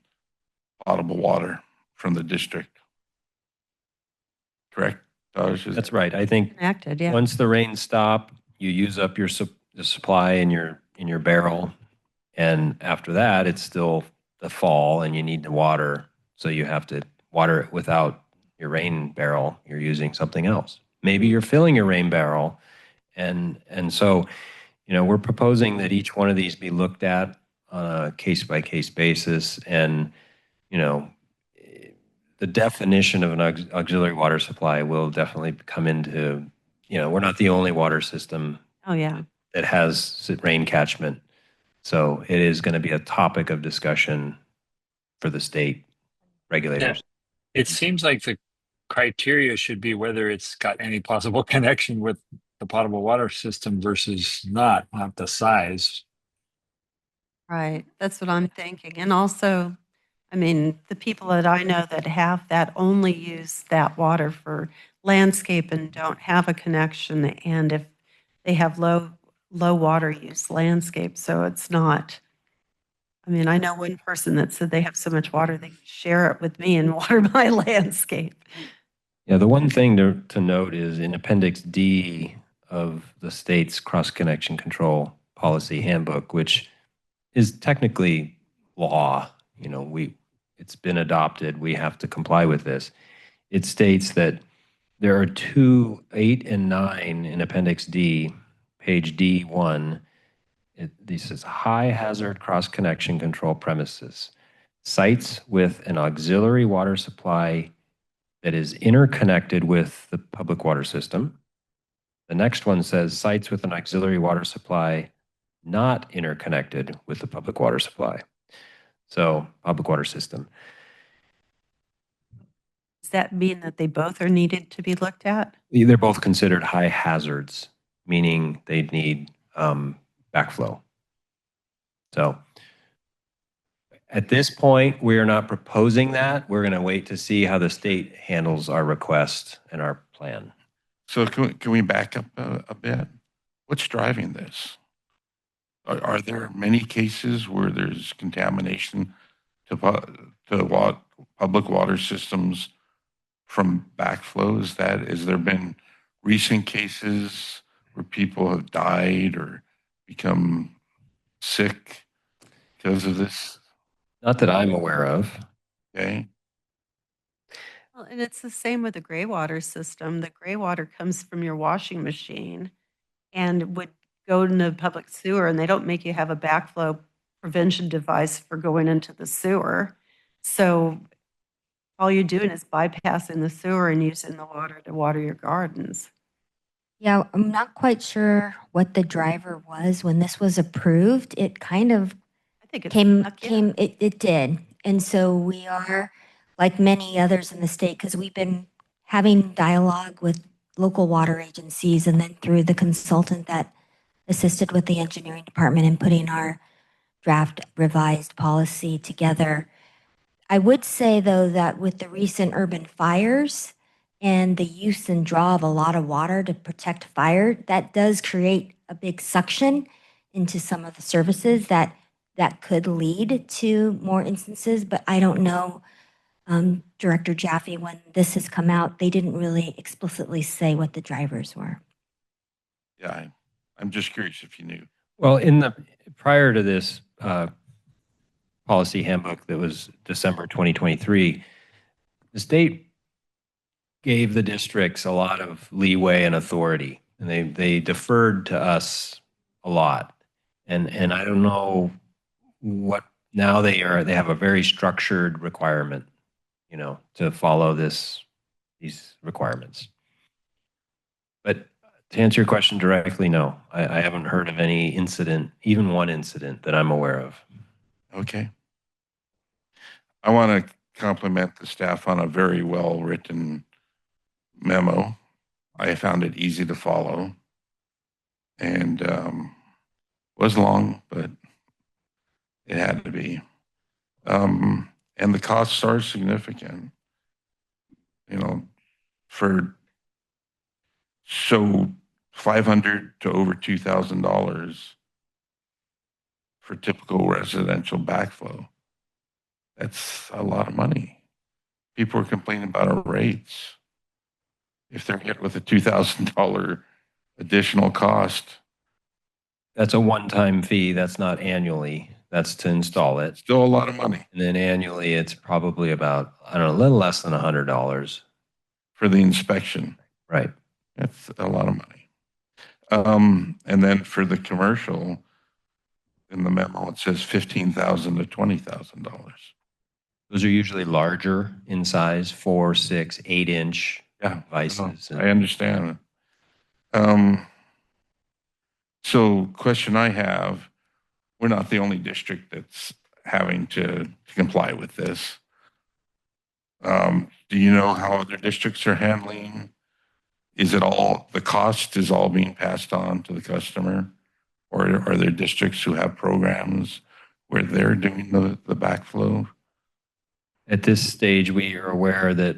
potable water from the district. Correct, Taj? That's right. I think Connected, yeah. once the rains stop, you use up your the supply in your barrel, and after that, it's still the fall, and you need to water. So you have to water it without your rain barrel. You're using something else. Maybe you're filling your rain barrel, and so, you know, we're proposing that each one of these be looked at on a case-by-case basis, and, you know, the definition of an auxiliary water supply will definitely come into, you know, we're not the only water system Oh, yeah. that has rain catchment. So it is going to be a topic of discussion for the state regulators. It seems like the criteria should be whether it's got any possible connection with the potable water system versus not the size. Right, that's what I'm thinking. And also, I mean, the people that I know that have that only use that water for landscape and don't have a connection. And if they have low water use landscape, so it's not, I mean, I know one person that said they have so much water, they share it with me and water my landscape. Yeah, the one thing to note is in Appendix D of the state's cross-connection control policy handbook, which is technically law. You know, it's been adopted. We have to comply with this. It states that there are 2, 8, and 9 in Appendix D, page D1. This is high hazard cross connection control premises. Sites with an auxiliary water supply that is interconnected with the public water system. The next one says sites with an auxiliary water supply not interconnected with the public water supply. So public water system. Does that mean that they both are needed to be looked at? They're both considered high hazards, meaning they need backflow. So at this point, we are not proposing that. We're going to wait to see how the state handles our request and our plan. So can we back up a bit? What's driving this? Are there many cases where there's contamination to public water systems from backflow? Has there been recent cases where people have died or become sick because of this? Not that I'm aware of. Okay. Well, and it's the same with the gray water system. The gray water comes from your washing machine and would go into public sewer, and they don't make you have a backflow prevention device for going into the sewer. So all you're doing is bypassing the sewer and using the water to water your gardens. Yeah, I'm not quite sure what the driver was when this was approved. It kind of I think it's it did. And so we are, like many others in the state, because we've been having dialogue with local water agencies and then through the consultant that assisted with the engineering department in putting our draft revised policy together. I would say, though, that with the recent urban fires and the use and draw of a lot of water to protect fire, that does create a big suction into some of the services that could lead to more instances. But I don't know, Director Jaffe, when this has come out, they didn't really explicitly say what the drivers were. Yeah, I'm just curious if you knew. Well, prior to this policy handbook that was December 2023, the state gave the districts a lot of leeway and authority, and they deferred to us a lot. And I don't know what now they have a very structured requirement, you know, to follow these requirements. But to answer your question directly, no, I haven't heard of any incident, even one incident that I'm aware of. Okay. I want to compliment the staff on a very well-written memo. I found it easy to follow and was long, but it had to be. And the costs are significant, you know, so $500 to over $2,000 for typical residential backflow. That's a lot of money. People are complaining about our rates. If they're hit with a $2,000 additional cost. That's a one-time fee. That's not annually. That's to install it. Still a lot of money. And then annually, it's probably about, I don't know, a little less than $100. For the inspection. Right. That's a lot of money. And then for the commercial, in the memo, it says $15,000 to $20,000. Those are usually larger in size, 4, 6, 8-inch devices. I understand. So question I have, we're not the only district that's having to comply with this. Do you know how other districts are handling? Is it all, the cost is all being passed on to the customer? Or are there districts who have programs where they're doing the backflow? At this stage, we are aware that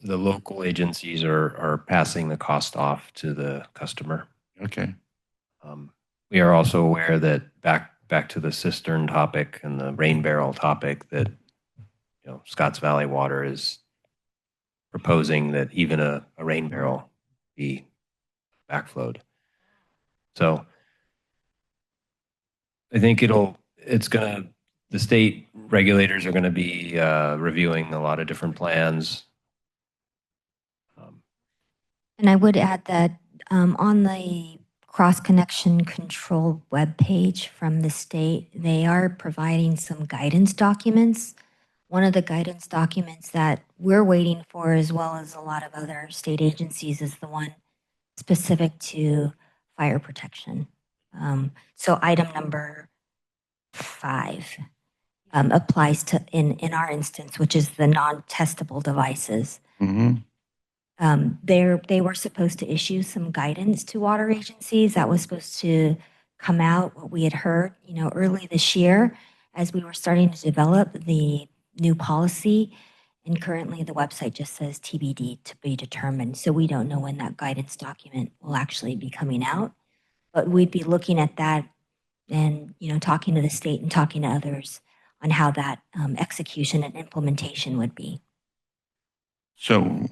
the local agencies are passing the cost off to the customer. Okay. We are also aware that back to the cistern topic and the rain barrel topic, that Scotts Valley Water is proposing that even a rain barrel be backflowed. So I think the state regulators are gonna be reviewing a lot of different plans. And I would add that on the cross-connection control webpage from the state, they are providing some guidance documents. One of the guidance documents that we're waiting for, as well as a lot of other state agencies, is the one specific to fire protection. So item number 5 applies to, in our instance, which is the non-testable devices. Mm-hmm. They were supposed to issue some guidance to water agencies that was supposed to come out, what we had heard, early this year as we were starting to develop the new policy. And currently the website just says TBD, to be determined. So we don't know when that guidance document will actually be coming out, but we'd be looking at that and, talking to the state and talking to others on how that execution and implementation would be. So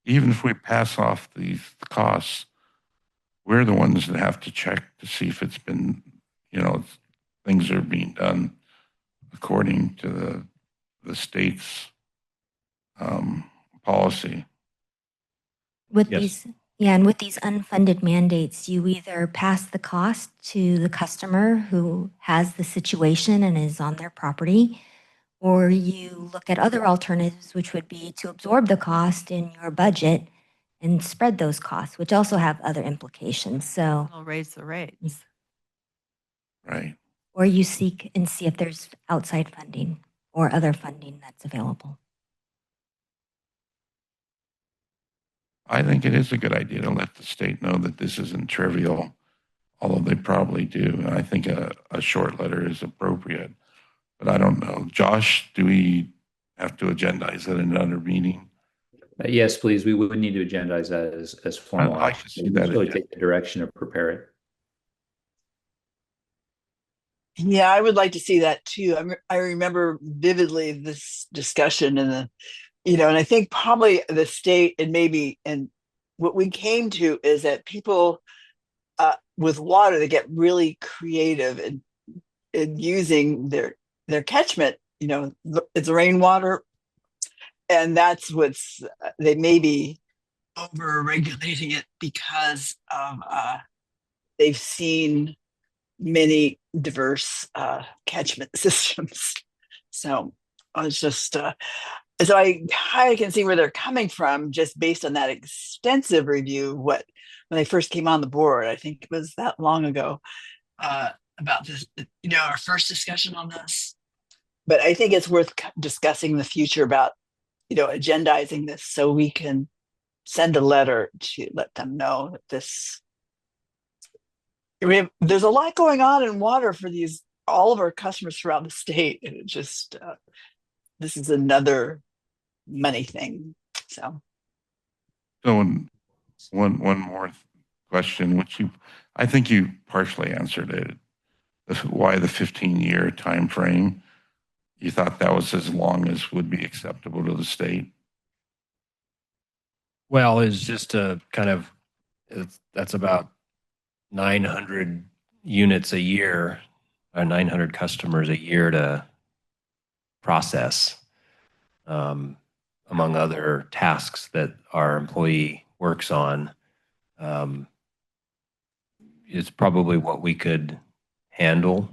even if we pass off the costs, we're the ones that have to check to see if it's been, things are being done according to the state's policy. With Yes. and with these unfunded mandates, you either pass the cost to the customer who has the situation and is on their property, or you look at other alternatives, which would be to absorb the cost in your budget and spread those costs, which also have other implications. So, We'll raise the rates. Right. or you seek and see if there's outside funding or other funding that's available. I think it is a good idea to let the state know that this isn't trivial, although they probably do. And I think a short letter is appropriate, but I don't know. Josh, do we have to agendize it in another meeting? Yes, please. We would need to agendize that as formal I'd like to action. see that Really agenda. take the direction of prepare it. Yeah, I would like to see that too. I remember vividly this discussion and and I think probably the state and what we came to is that people with water, they get really creative in using their catchment. It's rainwater, and that's they may be over regulating it because of they've seen many diverse catchment systems. So I was just so I kind of can see where they're coming from just based on that extensive review. When they first came on the board, I think it was that long ago, about this, our first discussion on this. But I think it's worth discussing the future about, agendizing this so we can send a letter to let them know that there's a lot going on in water for all of our customers throughout the state, and it just this is another money thing. So one more question, I think you partially answered it. Why the 15-year time frame? You thought that was as long as would be acceptable to the state? Well, it's just that's about 900 units a year, or 900 customers a year to process, among other tasks that our employee works on. It's probably what we could handle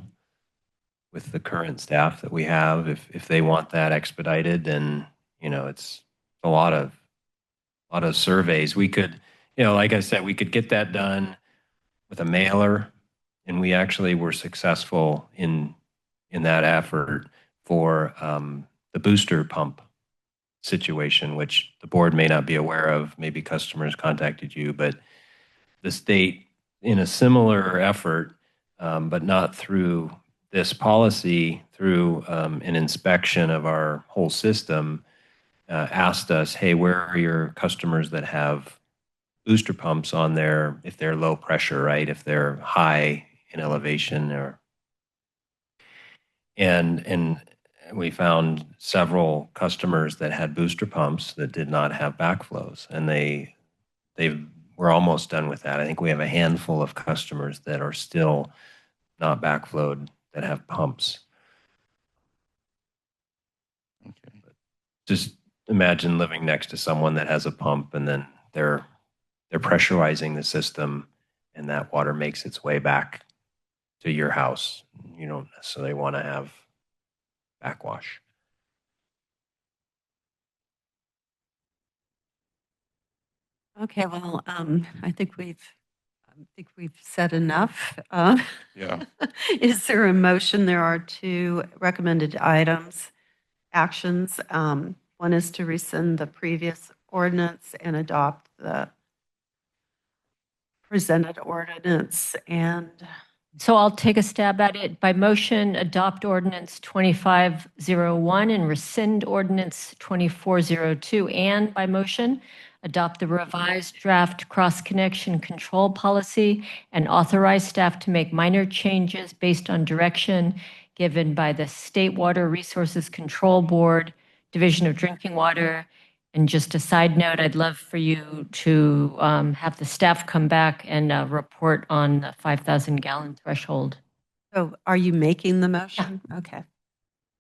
with the current staff that we have. If they want that expedited, then it's a lot of surveys. We could, like I said, we could get that done with a mailer, And we actually were successful in that effort for the booster pump situation, which the board may not be aware of. Maybe customers contacted you, but the state, in a similar effort, but not through this policy, through an inspection of our whole system, asked us, hey, where are your customers that have booster pumps on there if they're low pressure, right? If they're high in elevation and we found several customers that had booster pumps that did not have backflows, and we're almost done with that. I think we have a handful of customers that are still not backflowed that have pumps. Okay. Just imagine living next to someone that has a pump, and then they're pressurizing the system, and that water makes its way back to your house. You don't necessarily want to have backwash. Okay, well, I think we've said enough. Yeah. Is there a motion? There are two recommended items, actions. One is to rescind the previous ordinance and adopt the presented ordinance. And So I'll take a stab at it. By motion, adopt ordinance 2501 and rescind ordinance 2402. And by motion, adopt the revised draft cross-connection control policy and authorize staff to make minor changes based on direction given by the State Water Resources Control Board, Division of Drinking Water. And just a side note, I'd love for you to have the staff come back and report on the 5,000 gallon threshold. so are you making the motion? Okay.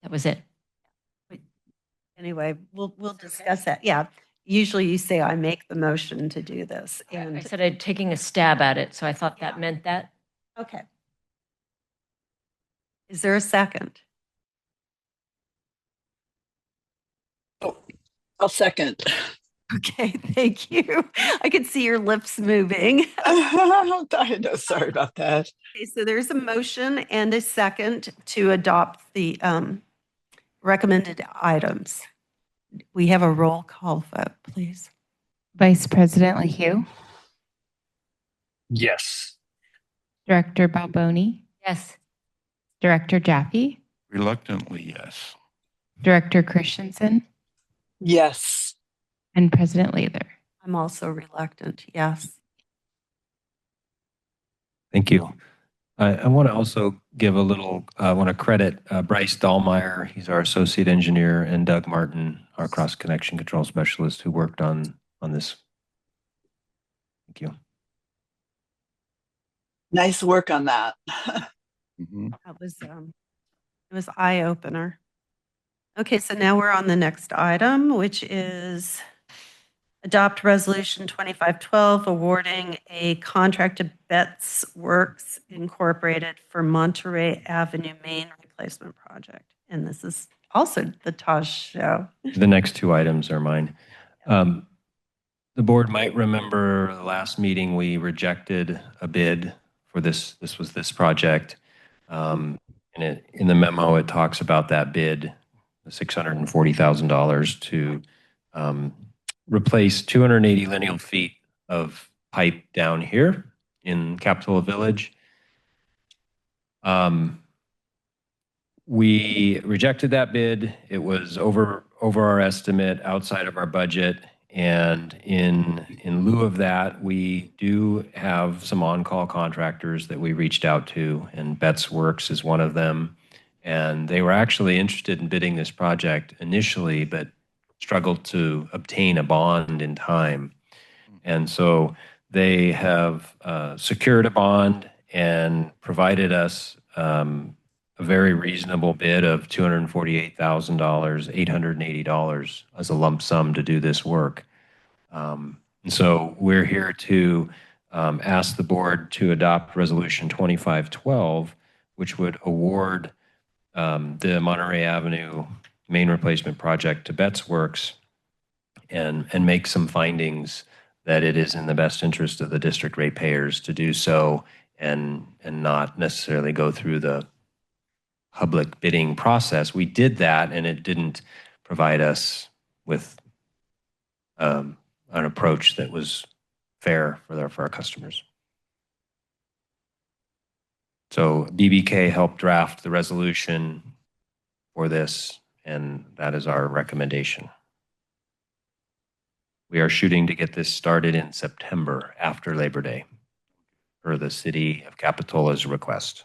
That was it. Anyway, we'll discuss that. Yeah. Usually you say I make the motion to do this. I And said I'm taking a stab at it, so I thought that Yeah. meant that. okay. Is there a second? I'll second. Okay, thank you. I could see your lips moving. I know, sorry about that. Okay, so there's a motion and a second to adopt the recommended items. We have a roll call vote, please. Vice President LaHue, Yes. Director Balboni, Yes. Director Jaffe, Reluctantly, yes. Director Christensen, Yes. and President Lather. I'm also reluctant, yes. Thank you. I want to also give a little, I want to credit Bryce Dahlmeyer. He's our associate engineer, and Doug Martin, our cross connection control specialist, who worked on this. Thank you. Nice work on that. Mhm. That was it was eye opener. Okay, so now we're on the next item, which is adopt resolution 2512 awarding a contract to Betts Works Incorporated for Monterey Avenue Main Replacement Project. And this is also the Taj show. The next two items are mine. The board might remember the last meeting we rejected a bid for this. This was this project. And in the memo, it talks about that bid, $640,000 to replace 280 lineal feet of pipe down here in Capitola Village. We rejected that bid. It was over our estimate, outside of our budget. And in lieu of that, we do have some on-call contractors that we reached out to, and Betts Works is one of them. And they were actually interested in bidding this project initially, but struggled to obtain a bond in time. And so they have secured a bond and provided us a very reasonable bid of $248,000, $880 as a lump sum to do this work. And so we're here to ask the board to adopt Resolution 2512, which would award the Monterey Avenue main replacement project to Betts Works and make some findings that it is in the best interest of the district ratepayers to do so, and not necessarily go through the public bidding process. We did that, and it didn't provide us with an approach that was fair for our customers. So BBK helped draft the resolution for this, and that is our recommendation. We are shooting to get this started in September after Labor Day, per the City of Capitola's request.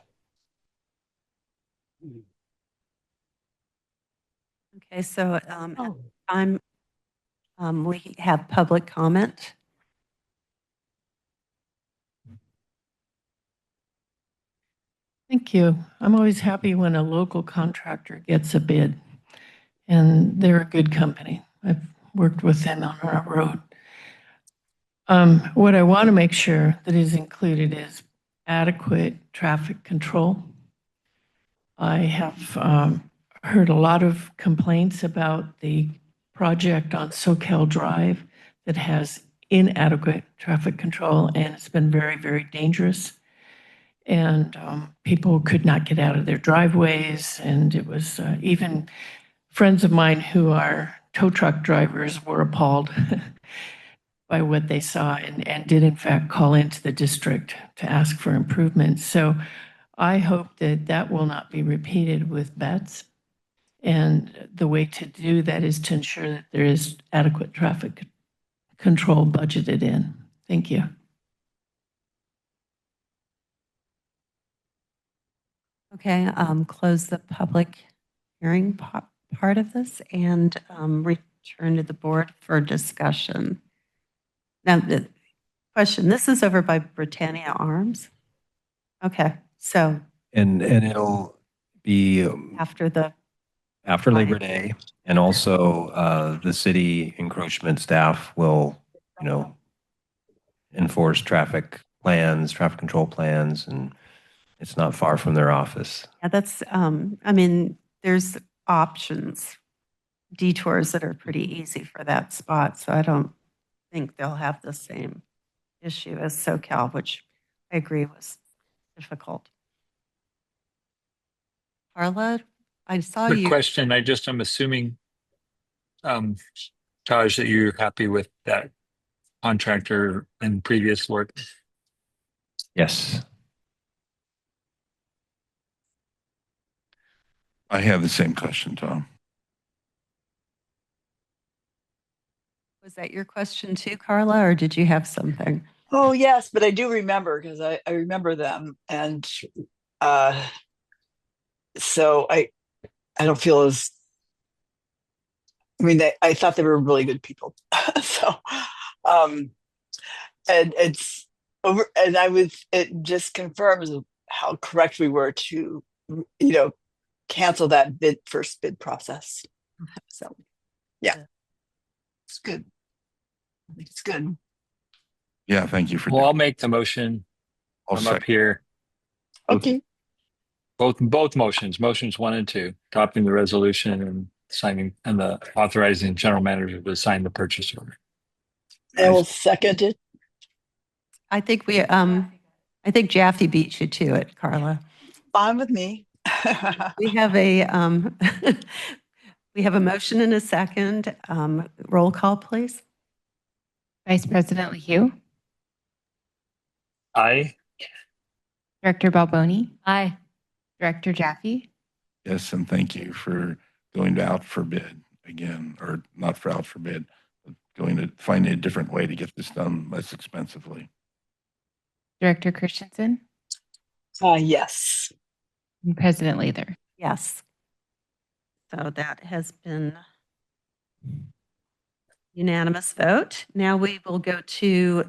Okay, so we have public comment. Thank you. I'm always happy when a local contractor gets a bid, and they're a good company. I've worked with them on our road. What I want to make sure that is included is adequate traffic control. I have heard a lot of complaints about the project on Soquel Drive that has inadequate traffic control, and it's been very, very dangerous. And people could not get out of their driveways. And it was even friends of mine who are tow truck drivers were appalled by what they saw, and did in fact call into the district to ask for improvements. So I hope that that will not be repeated with bets. And the way to do that is to ensure that there is adequate traffic control budgeted in. Thank you. Okay, close the public hearing part of this and return to the board for discussion. Now, the question, this is over by Britannia Arms? Okay, so. And it'll be after Labor Day, and also the city encroachment staff will, enforce traffic control plans, and it's not far from their office. Yeah, that's, there's options, detours that are pretty easy for that spot. So I don't think they'll have the same issue as Soquel, which I agree was difficult. Carla, I saw Quick you. question. I'm assuming, Taj, that you're happy with that contractor and previous work. Yes. I have the same question, Tom. Was that your question too, Carla, or did you have something? Oh, yes, but I do remember, because I remember them. And so I don't feel as, I thought they were really good people. So, and it's over, and it just confirms how correct we were to, cancel that first bid process. So, yeah, it's good. I think it's good. Yeah, thank you for Well, I'll make the motion. I'll I'm up second. here. Okay. Both motions 1 and 2, adopting the resolution and signing, and the authorizing general manager to sign the purchase order. I will second it. I think Jaffe beat you to it, Carla. Fine with me. We have a motion and a second. Roll call, please. Vice President LeHue, Aye. Director Balboni, Aye. Director Jaffe, Yes, and thank you for going out for bid again, or not for out for bid, but going to find a different way to get this done less expensively. Director Christensen, Yes. and President Lather. Yes. So that has been unanimous vote. Now we will go to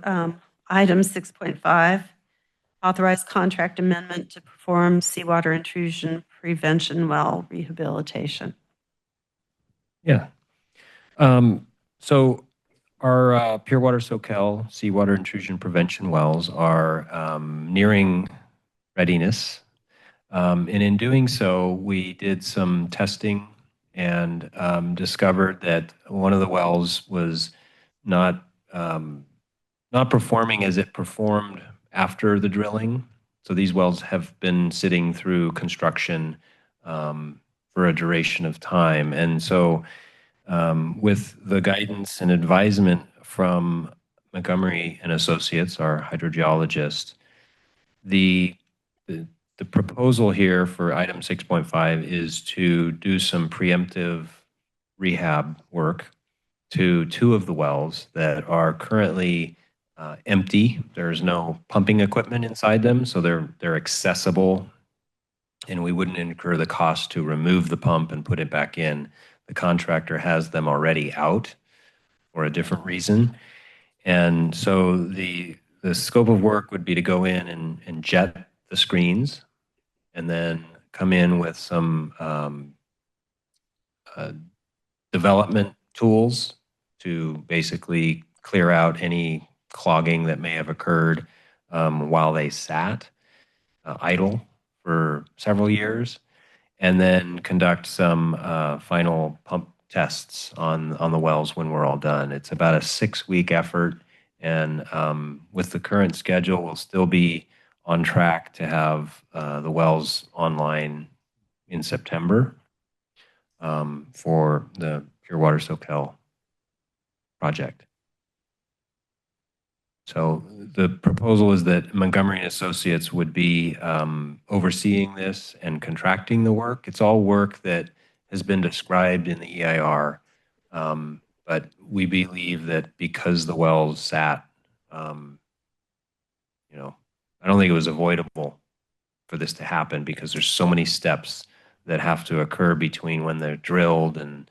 item 6.5, authorized contract amendment to perform seawater intrusion prevention well rehabilitation. Yeah. So our Pure Water Soquel seawater intrusion prevention wells are nearing readiness. And in doing so, we did some testing and discovered that one of the wells was not performing as it performed after the drilling. So these wells have been sitting through construction for a duration of time. And so with the guidance and advisement from Montgomery and Associates, our hydrogeologist, the proposal here for item 6.5 is to do some preemptive rehab work to two of the wells that are currently empty. There's no pumping equipment inside them, so they're accessible, and we wouldn't incur the cost to remove the pump and put it back in. The contractor has them already out for a different reason. And so the scope of work would be to go in and jet the screens and then come in with some development tools to basically clear out any clogging that may have occurred while they sat idle for several years, and then conduct some final pump tests on the wells when we're all done. It's about a 6-week effort, and with the current schedule, we'll still be on track to have the wells online in September for the Pure Water Soquel project. So the proposal is that Montgomery and Associates would be overseeing this and contracting the work. It's all work that has been described in the EIR, but we believe that because the wells sat, I don't think it was avoidable for this to happen because there's so many steps that have to occur between when they're drilled and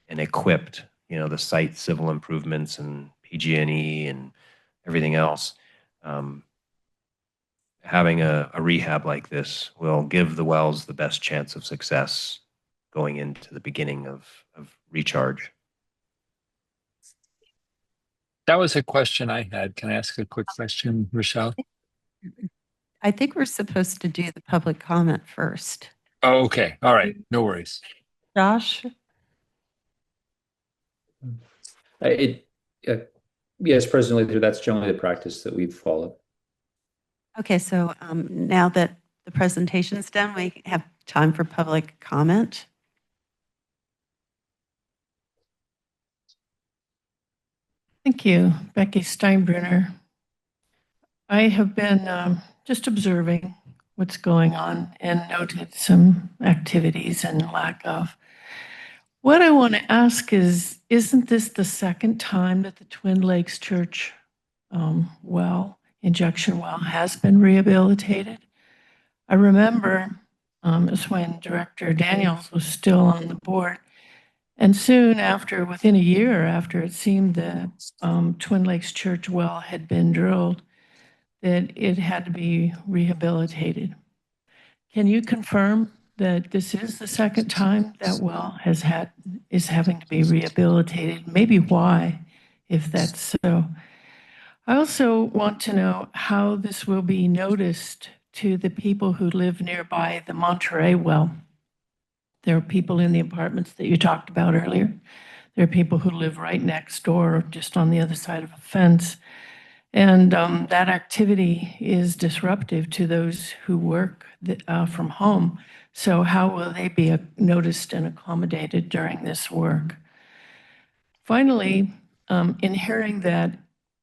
equipped, the site civil improvements and PG&E and everything else. Having a rehab like this will give the wells the best chance of success going into the beginning of recharge. That was a question I had. Can I ask a quick question, Rochelle? I think we're supposed to do the public comment first. Oh, okay. All right. No worries. Josh? Yes, President Leader, that's generally the practice that we've followed. Okay, so now that the presentation's done, we have time for public comment. Thank you, Becky Steinbrenner. I have been just observing what's going on and noted some activities and lack of. What I want to ask is, isn't this the second time that the Twin Lakes Church injection well has been rehabilitated? I remember it's when Director Daniels was still on the board. And soon after, within a year after it seemed the Twin Lakes Church well had been drilled, that it had to be rehabilitated. Can you confirm that this is the second time that well is having to be rehabilitated? Maybe why, if that's so. I also want to know how this will be noticed to the people who live nearby the Monterey well. There are people in the apartments that you talked about earlier. There are people who live right next door, just on the other side of a fence. And that activity is disruptive to those who work from home. So how will they be noticed and accommodated during this work? Finally, in hearing that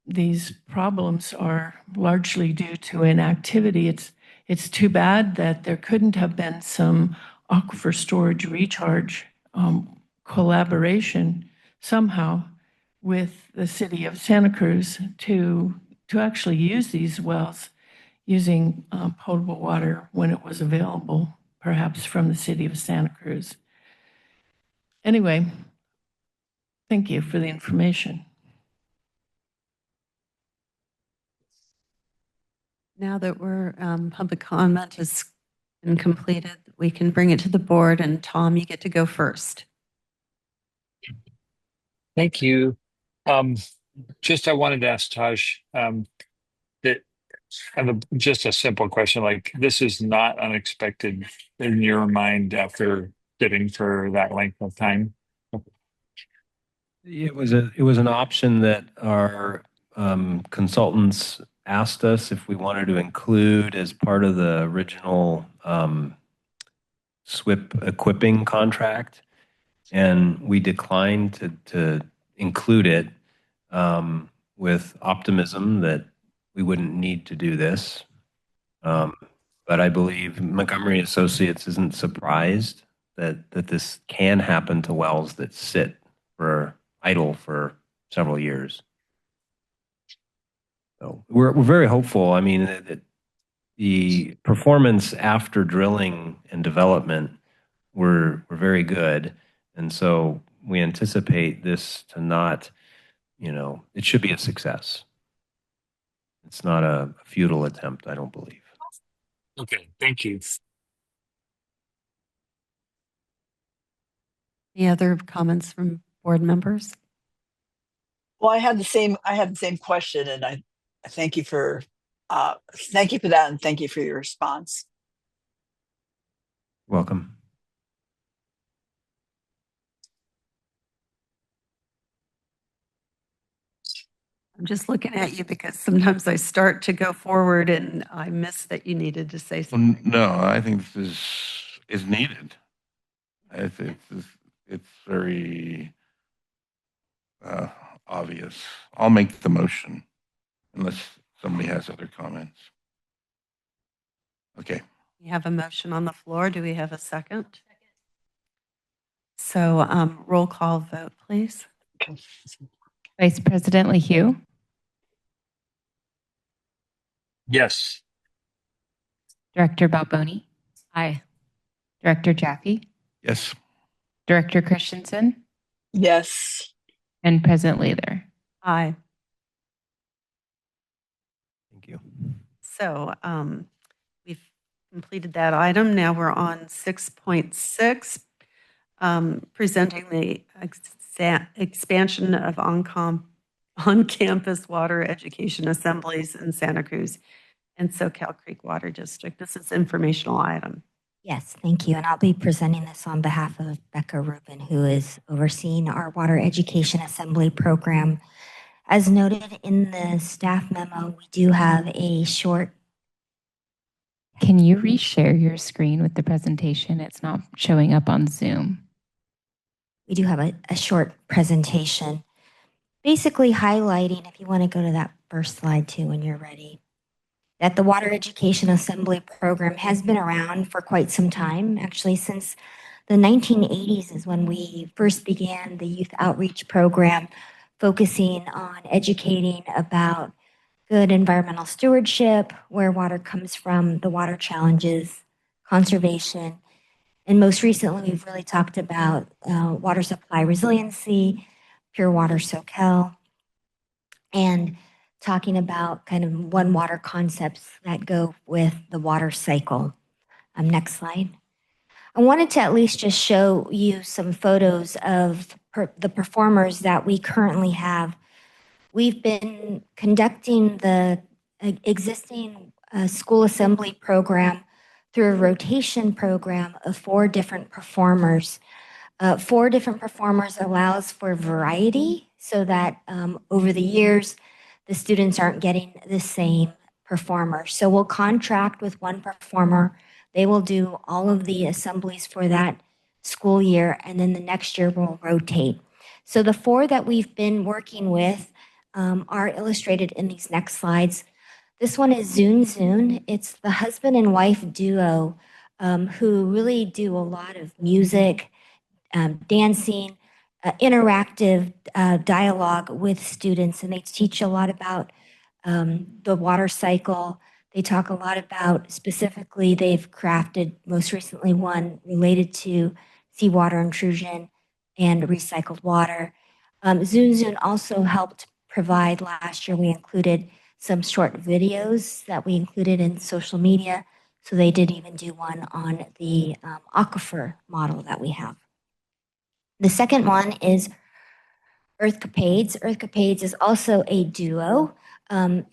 these problems are largely due to inactivity, it's too bad that there couldn't have been some aquifer storage recharge collaboration somehow with the city of Santa Cruz to actually use these wells using potable water when it was available, perhaps from the city of Santa Cruz. Anyway, thank you for the information. Now that we're public comment has been completed, we can bring it to the board, and Tom, you get to go first. Thank you. I wanted to ask Taj that just a simple question, like this is not unexpected in your mind after sitting for that length of time. It was an option that our consultants asked us if we wanted to include as part of the original SWIP equipping contract, and we declined to include it with optimism that we wouldn't need to do this. But I believe Montgomery Associates isn't surprised that this can happen to wells that sit for idle for several years. So we're very hopeful. I mean, that the performance after drilling and development were very good, and so we anticipate this to not, it should be a success. It's not a futile attempt, I don't believe. Okay, thank you. Any other comments from board members? Well, I had the same question, and I thank you for that, and thank you for your response. Welcome. I'm just looking at you because sometimes I start to go forward and I miss that you needed to say Well, something. no, I think this is needed. It's very obvious. I'll make the motion unless somebody has other comments. Okay. We have a motion on the floor. Do we have a second? So roll call vote, please. Vice President LeHue, Yes. Director Balboni, Aye. Director Jaffe, Yes. Director Christensen, Yes. and President Lather. Aye. Thank you. So we've completed that item. Now we're on 6.6, presenting the expansion of on-campus water education assemblies in Santa Cruz and Soquel Creek Water District. This is informational item. Yes, thank you. And I'll be presenting this on behalf of Becca Rubin, who is overseeing our water education assembly program. As noted in the staff memo, we do have a short. Can you reshare your screen with the presentation? It's not showing up on Zoom. We do have a short presentation, basically highlighting, if you want to go to that first slide too when you're ready, that the Water Education Assembly Program has been around for quite some time. Actually, since the 1980s is when we first began the youth outreach program, focusing on educating about good environmental stewardship, where water comes from, the water challenges, conservation. And most recently, we've really talked about water supply resiliency, pure water Soquel, and talking about kind of one water concepts that go with the water cycle. Next slide. I wanted to at least just show you some photos of the performers that we currently have. We've been conducting the existing school assembly program through a rotation program of 4 different performers. 4 different performers allows for variety so that over the years, the students aren't getting the same performer. So we'll contract with one performer. They will do all of the assemblies for that school year, and then the next year we'll rotate. So the 4 that we've been working with are illustrated in these next slides. This one is Zun Zun. It's the husband and wife duo who really do a lot of music, dancing, interactive dialogue with students, and they teach a lot about the water cycle. They talk a lot about, specifically, they've crafted most recently one related to seawater intrusion and recycled water. Zun Zun also helped provide, last year we included some short videos that we included in social media. So they did even do one on the aquifer model that we have. The second one is Earthcapades. Earthcapades is also a duo, and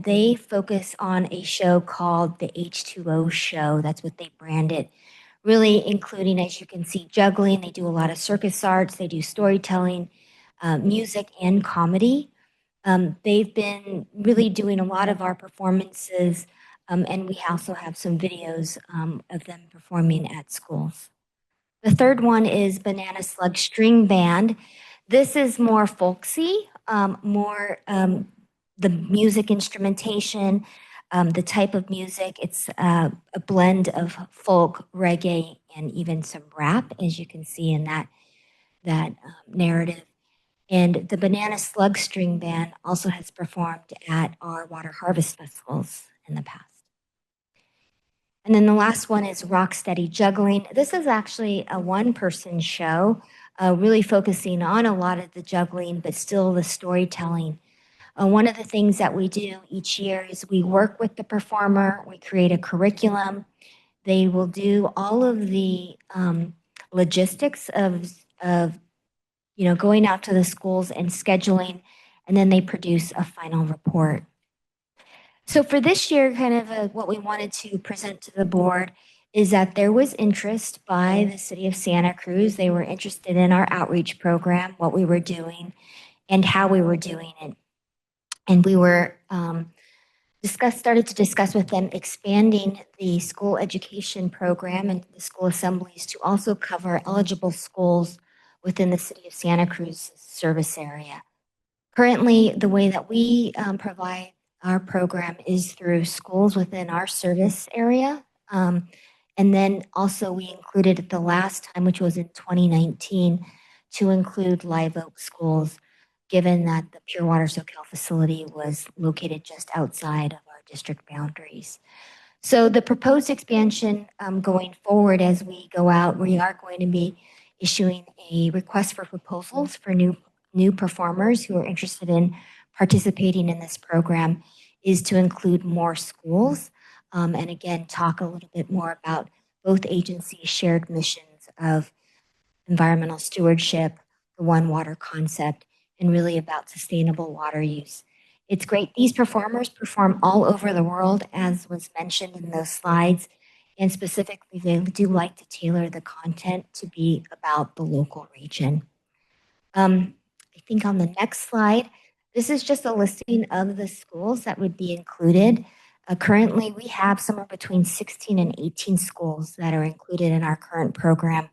they focus on a show called the H2O Show. That's what they brand it. Really including, as you can see, juggling. They do a lot of circus arts. They do storytelling, music, and comedy. They've been really doing a lot of our performances, and we also have some videos of them performing at schools. The third one is Banana Slug String Band. This is more folksy, more the music instrumentation, the type of music. It's a blend of folk, reggae, and even some rap, as you can see in that narrative. And the Banana Slug String Band also has performed at our water harvest festivals in the past. And then the last one is Rocksteady Juggling. This is actually a one-person show, really focusing on a lot of the juggling, but still the storytelling. One of the things that we do each year is we work with the performer, we create a curriculum. They will do all of the logistics of going out to the schools and scheduling, and then they produce a final report. So for this year, kind of what we wanted to present to the board is that there was interest by the city of Santa Cruz. They were interested in our outreach program, what we were doing, and how we were doing it. And we were started to discuss with them expanding the school education program and the school assemblies to also cover eligible schools within the city of Santa Cruz service area. Currently, the way that we provide our program is through schools within our service area. And then also we included at the last time, which was in 2019, to include Live Oak schools, given that the Pure Water Soquel facility was located just outside of our district boundaries. So the proposed expansion going forward as we go out, we are going to be issuing a request for proposals for new performers who are interested in participating in this program, is to include more schools, and again, talk a little bit more about both agencies' shared missions of environmental stewardship, the One Water concept, and really about sustainable water use. It's great. These performers perform all over the world, as was mentioned in those slides, and specifically, they do like to tailor the content to be about the local region. I think on the next slide, this is just a listing of the schools that would be included. Currently, we have somewhere between 16 and 18 schools that are included in our current program,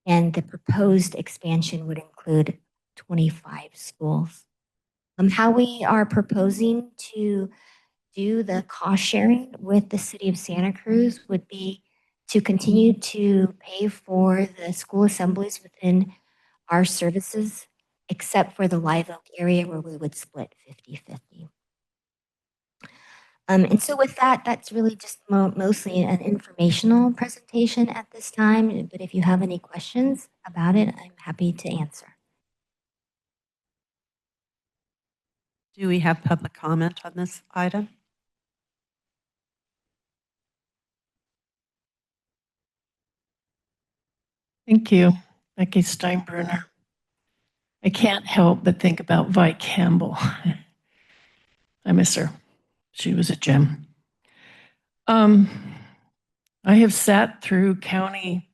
and the proposed expansion would include 25 schools. How we are proposing to do the cost sharing with the city of Santa Cruz would be to continue to pay for the school assemblies within our services, except for the Live Oak area where we would split 50-50. And so with that, that's really just mostly an informational presentation at this time, but if you have any questions about it, I'm happy to answer. Do we have public comment on this item? Thank you, Becky Steinbruner. I can't help but think about Vi Campbell. I miss her. She was a gem. I have sat through county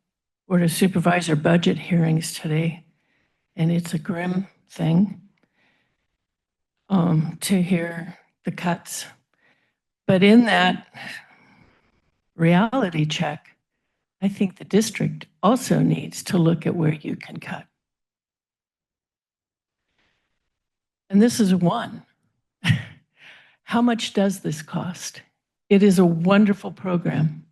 board of supervisor budget hearings today, and it's a grim thing to hear the cuts. But in that reality check, I think the district also needs to look at where you can cut. And this is one. How much does this cost? It is a wonderful program.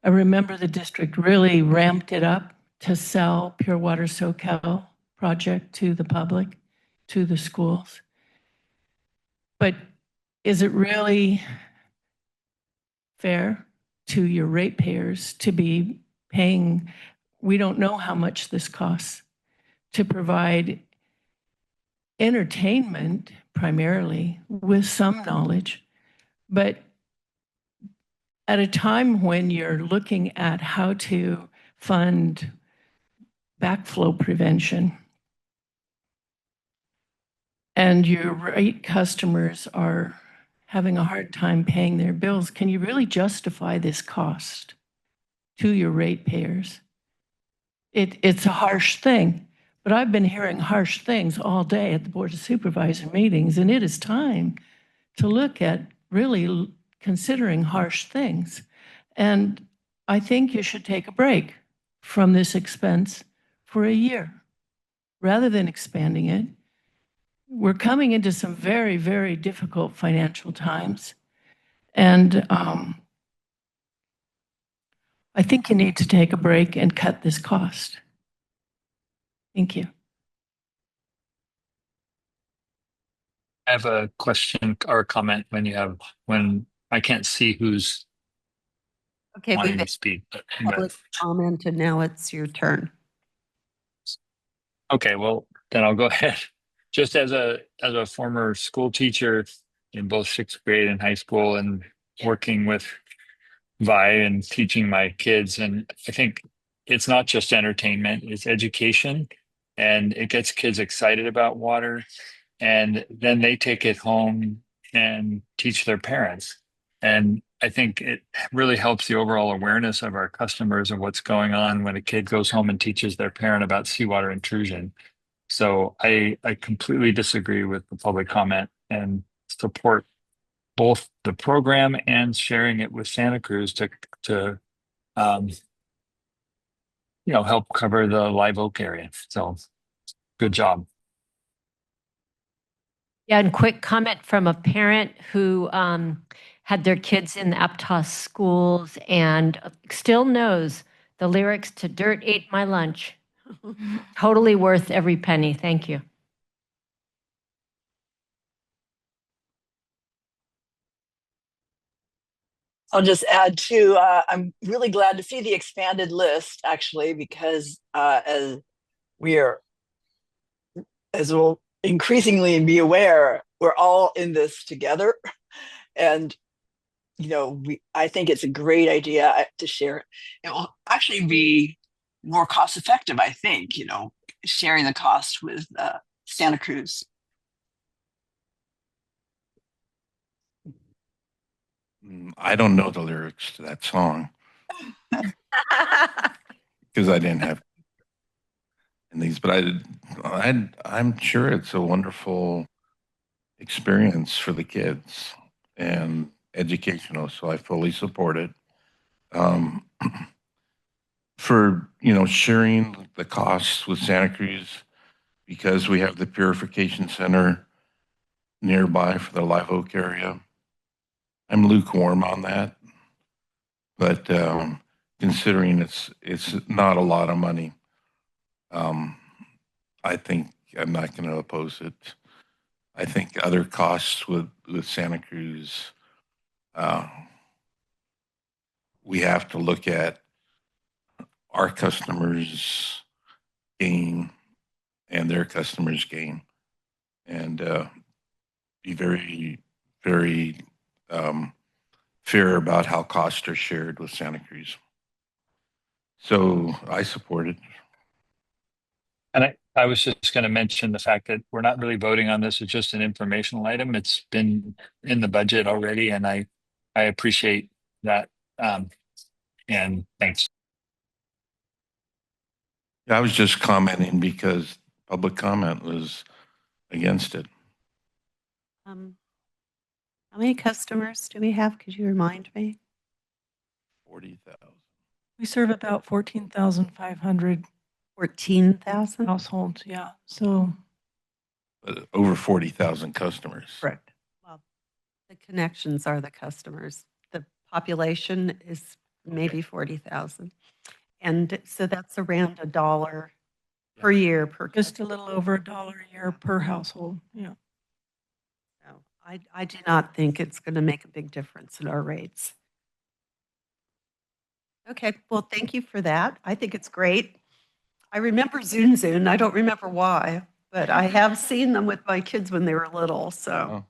I remember the district really ramped it up to sell Pure Water Soquel project to the public, to the schools. But is it really fair to your ratepayers to be paying? We don't know how much this costs to provide entertainment primarily with some knowledge, but at a time when you're looking at how to fund backflow prevention and your rate customers are having a hard time paying their bills, can you really justify this cost to your ratepayers? It's a harsh thing, But I've been hearing harsh things all day at the Board of Supervisor meetings, and it is time to look at really considering harsh things. And I think you should take a break from this expense for a year rather than expanding it. We're coming into some very, very difficult financial times. And I think you need to take a break and cut this cost. Thank you. I have a question or a comment when I can't see who's Okay, wanting we've to speak. public comment and now it's your turn. Okay, well, then I'll go ahead. Just as a former school teacher in both sixth grade and high school and working with Vi and teaching my kids, and I think it's not just entertainment, it's education, and it gets kids excited about water, and then they take it home and teach their parents. And I think it really helps the overall awareness of our customers of what's going on when a kid goes home and teaches their parent about seawater intrusion. So I completely disagree with the public comment and support both the program and sharing it with Santa Cruz to um, help cover the Live Oak area. So good job. Yeah, and quick comment from a parent who had their kids in the Aptos schools and still knows the lyrics to Dirt Ate My Lunch. Totally worth every penny. Thank you. I'll just add too, I'm really glad to see the expanded list actually, because as we'll increasingly be aware, we're all in this together. And, I think it's a great idea to share it. It will actually be more cost effective, I think, sharing the cost with Santa Cruz. I don't know the lyrics to that song because I didn't have these, but I'm sure it's a wonderful experience for the kids and educational. So I fully support it. For sharing the costs with Santa Cruz because we have the purification center nearby for the Live Oak area. I'm lukewarm on that, but considering it's not a lot of money, I think I'm not going to oppose it. I think other costs with Santa Cruz, we have to look at our customers' gain and their customers' gain, and be very, very fair about how costs are shared with Santa Cruz. So I support it. And I was just going to mention the fact that we're not really voting on this. It's just an informational item. It's been in the budget already, and I appreciate that. And thanks. I was just commenting because public comment was against it. How many customers do we have? Could you remind me? 40,000. We serve about 14,500 14,000? households, yeah. So Over 40,000 customers. correct. Well, the connections are the customers. The population is maybe 40,000. And so that's around $1 per year per Just a little over $1 a year per household, yeah. So I do not think it's going to make a big difference in our rates. Okay, well, thank you for that. I think it's great. I remember Zun Zun. I don't remember why, but I have seen them with my kids when they were little. So,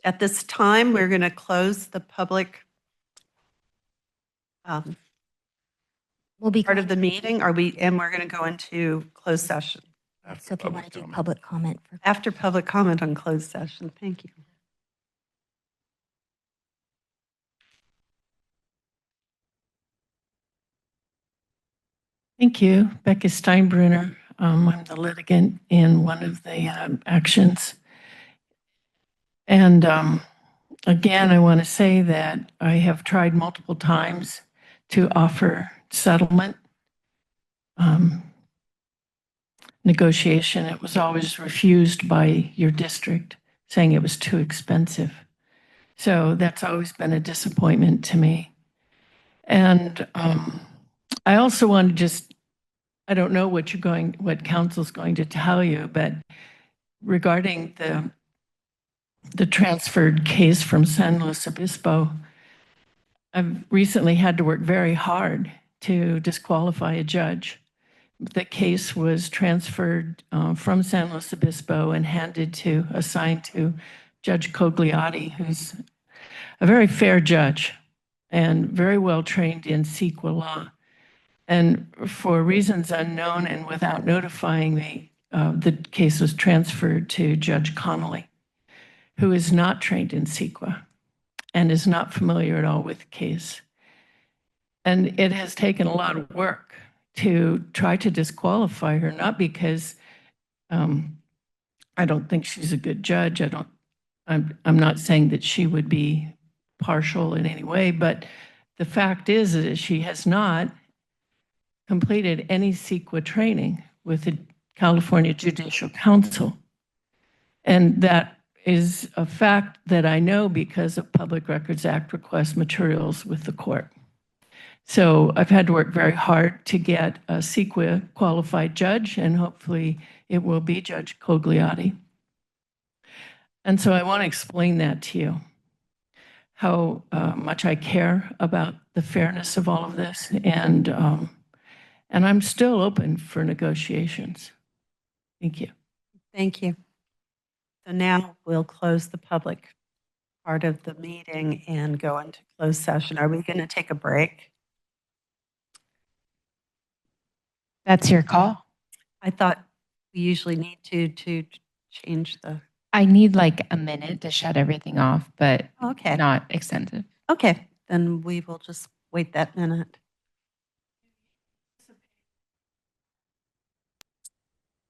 at this time, we're going to close the public We'll be part of the meeting. And we're going to go into closed session. so if you want to do public comment for After public comment on closed session. Thank you. Thank you. Becca Steinbrunner. I'm the litigant in one of the actions. And again, I want to say that I have tried multiple times to offer settlement negotiation. It was always refused by your district, saying it was too expensive. So that's always been a disappointment to me. And I also want to just, I don't know what council's going to tell you, but regarding the transferred case from San Luis Obispo, I've recently had to work very hard to disqualify a judge. The case was transferred from San Luis Obispo and assigned to Judge Cogliotti, who's a very fair judge and very well trained in CEQA law. And for reasons unknown and without notifying me, the case was transferred to Judge Connolly, who is not trained in CEQA and is not familiar at all with the case. And it has taken a lot of work to try to disqualify her, not because I don't think she's a good judge. I'm not saying that she would be partial in any way, but the fact is that she has not completed any CEQA training with the California Judicial Council. And that is a fact that I know because of Public Records Act request materials with the court. So I've had to work very hard to get a CEQA qualified judge, and hopefully it will be Judge Cogliotti. And so I want to explain that to you, how much I care about the fairness of all of this, and I'm still open for negotiations. Thank you. Thank you. So now we'll close the public part of the meeting and go into closed session. Are we going to take a break? That's your call. I thought we usually need to change the. I need like a minute to shut everything off, but Okay. not extensive. Okay, then we will just wait that minute.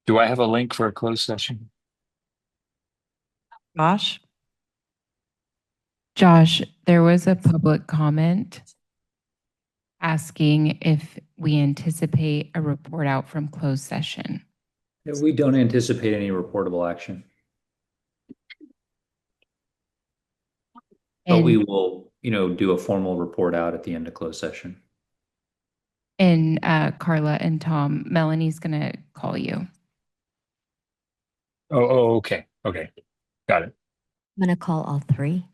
Do I have a link for a closed session? Josh, there was a public comment asking if we anticipate a report out from closed session. We don't anticipate any reportable action, but we will, do a formal report out at the end of closed session. And Carla and Tom, Melanie's going to call you. Oh, okay. Okay. Got it. I'm going to call all three.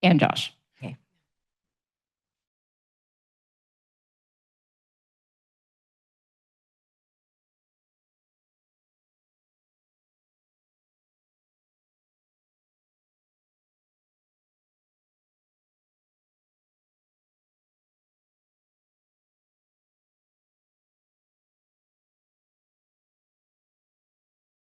And Josh.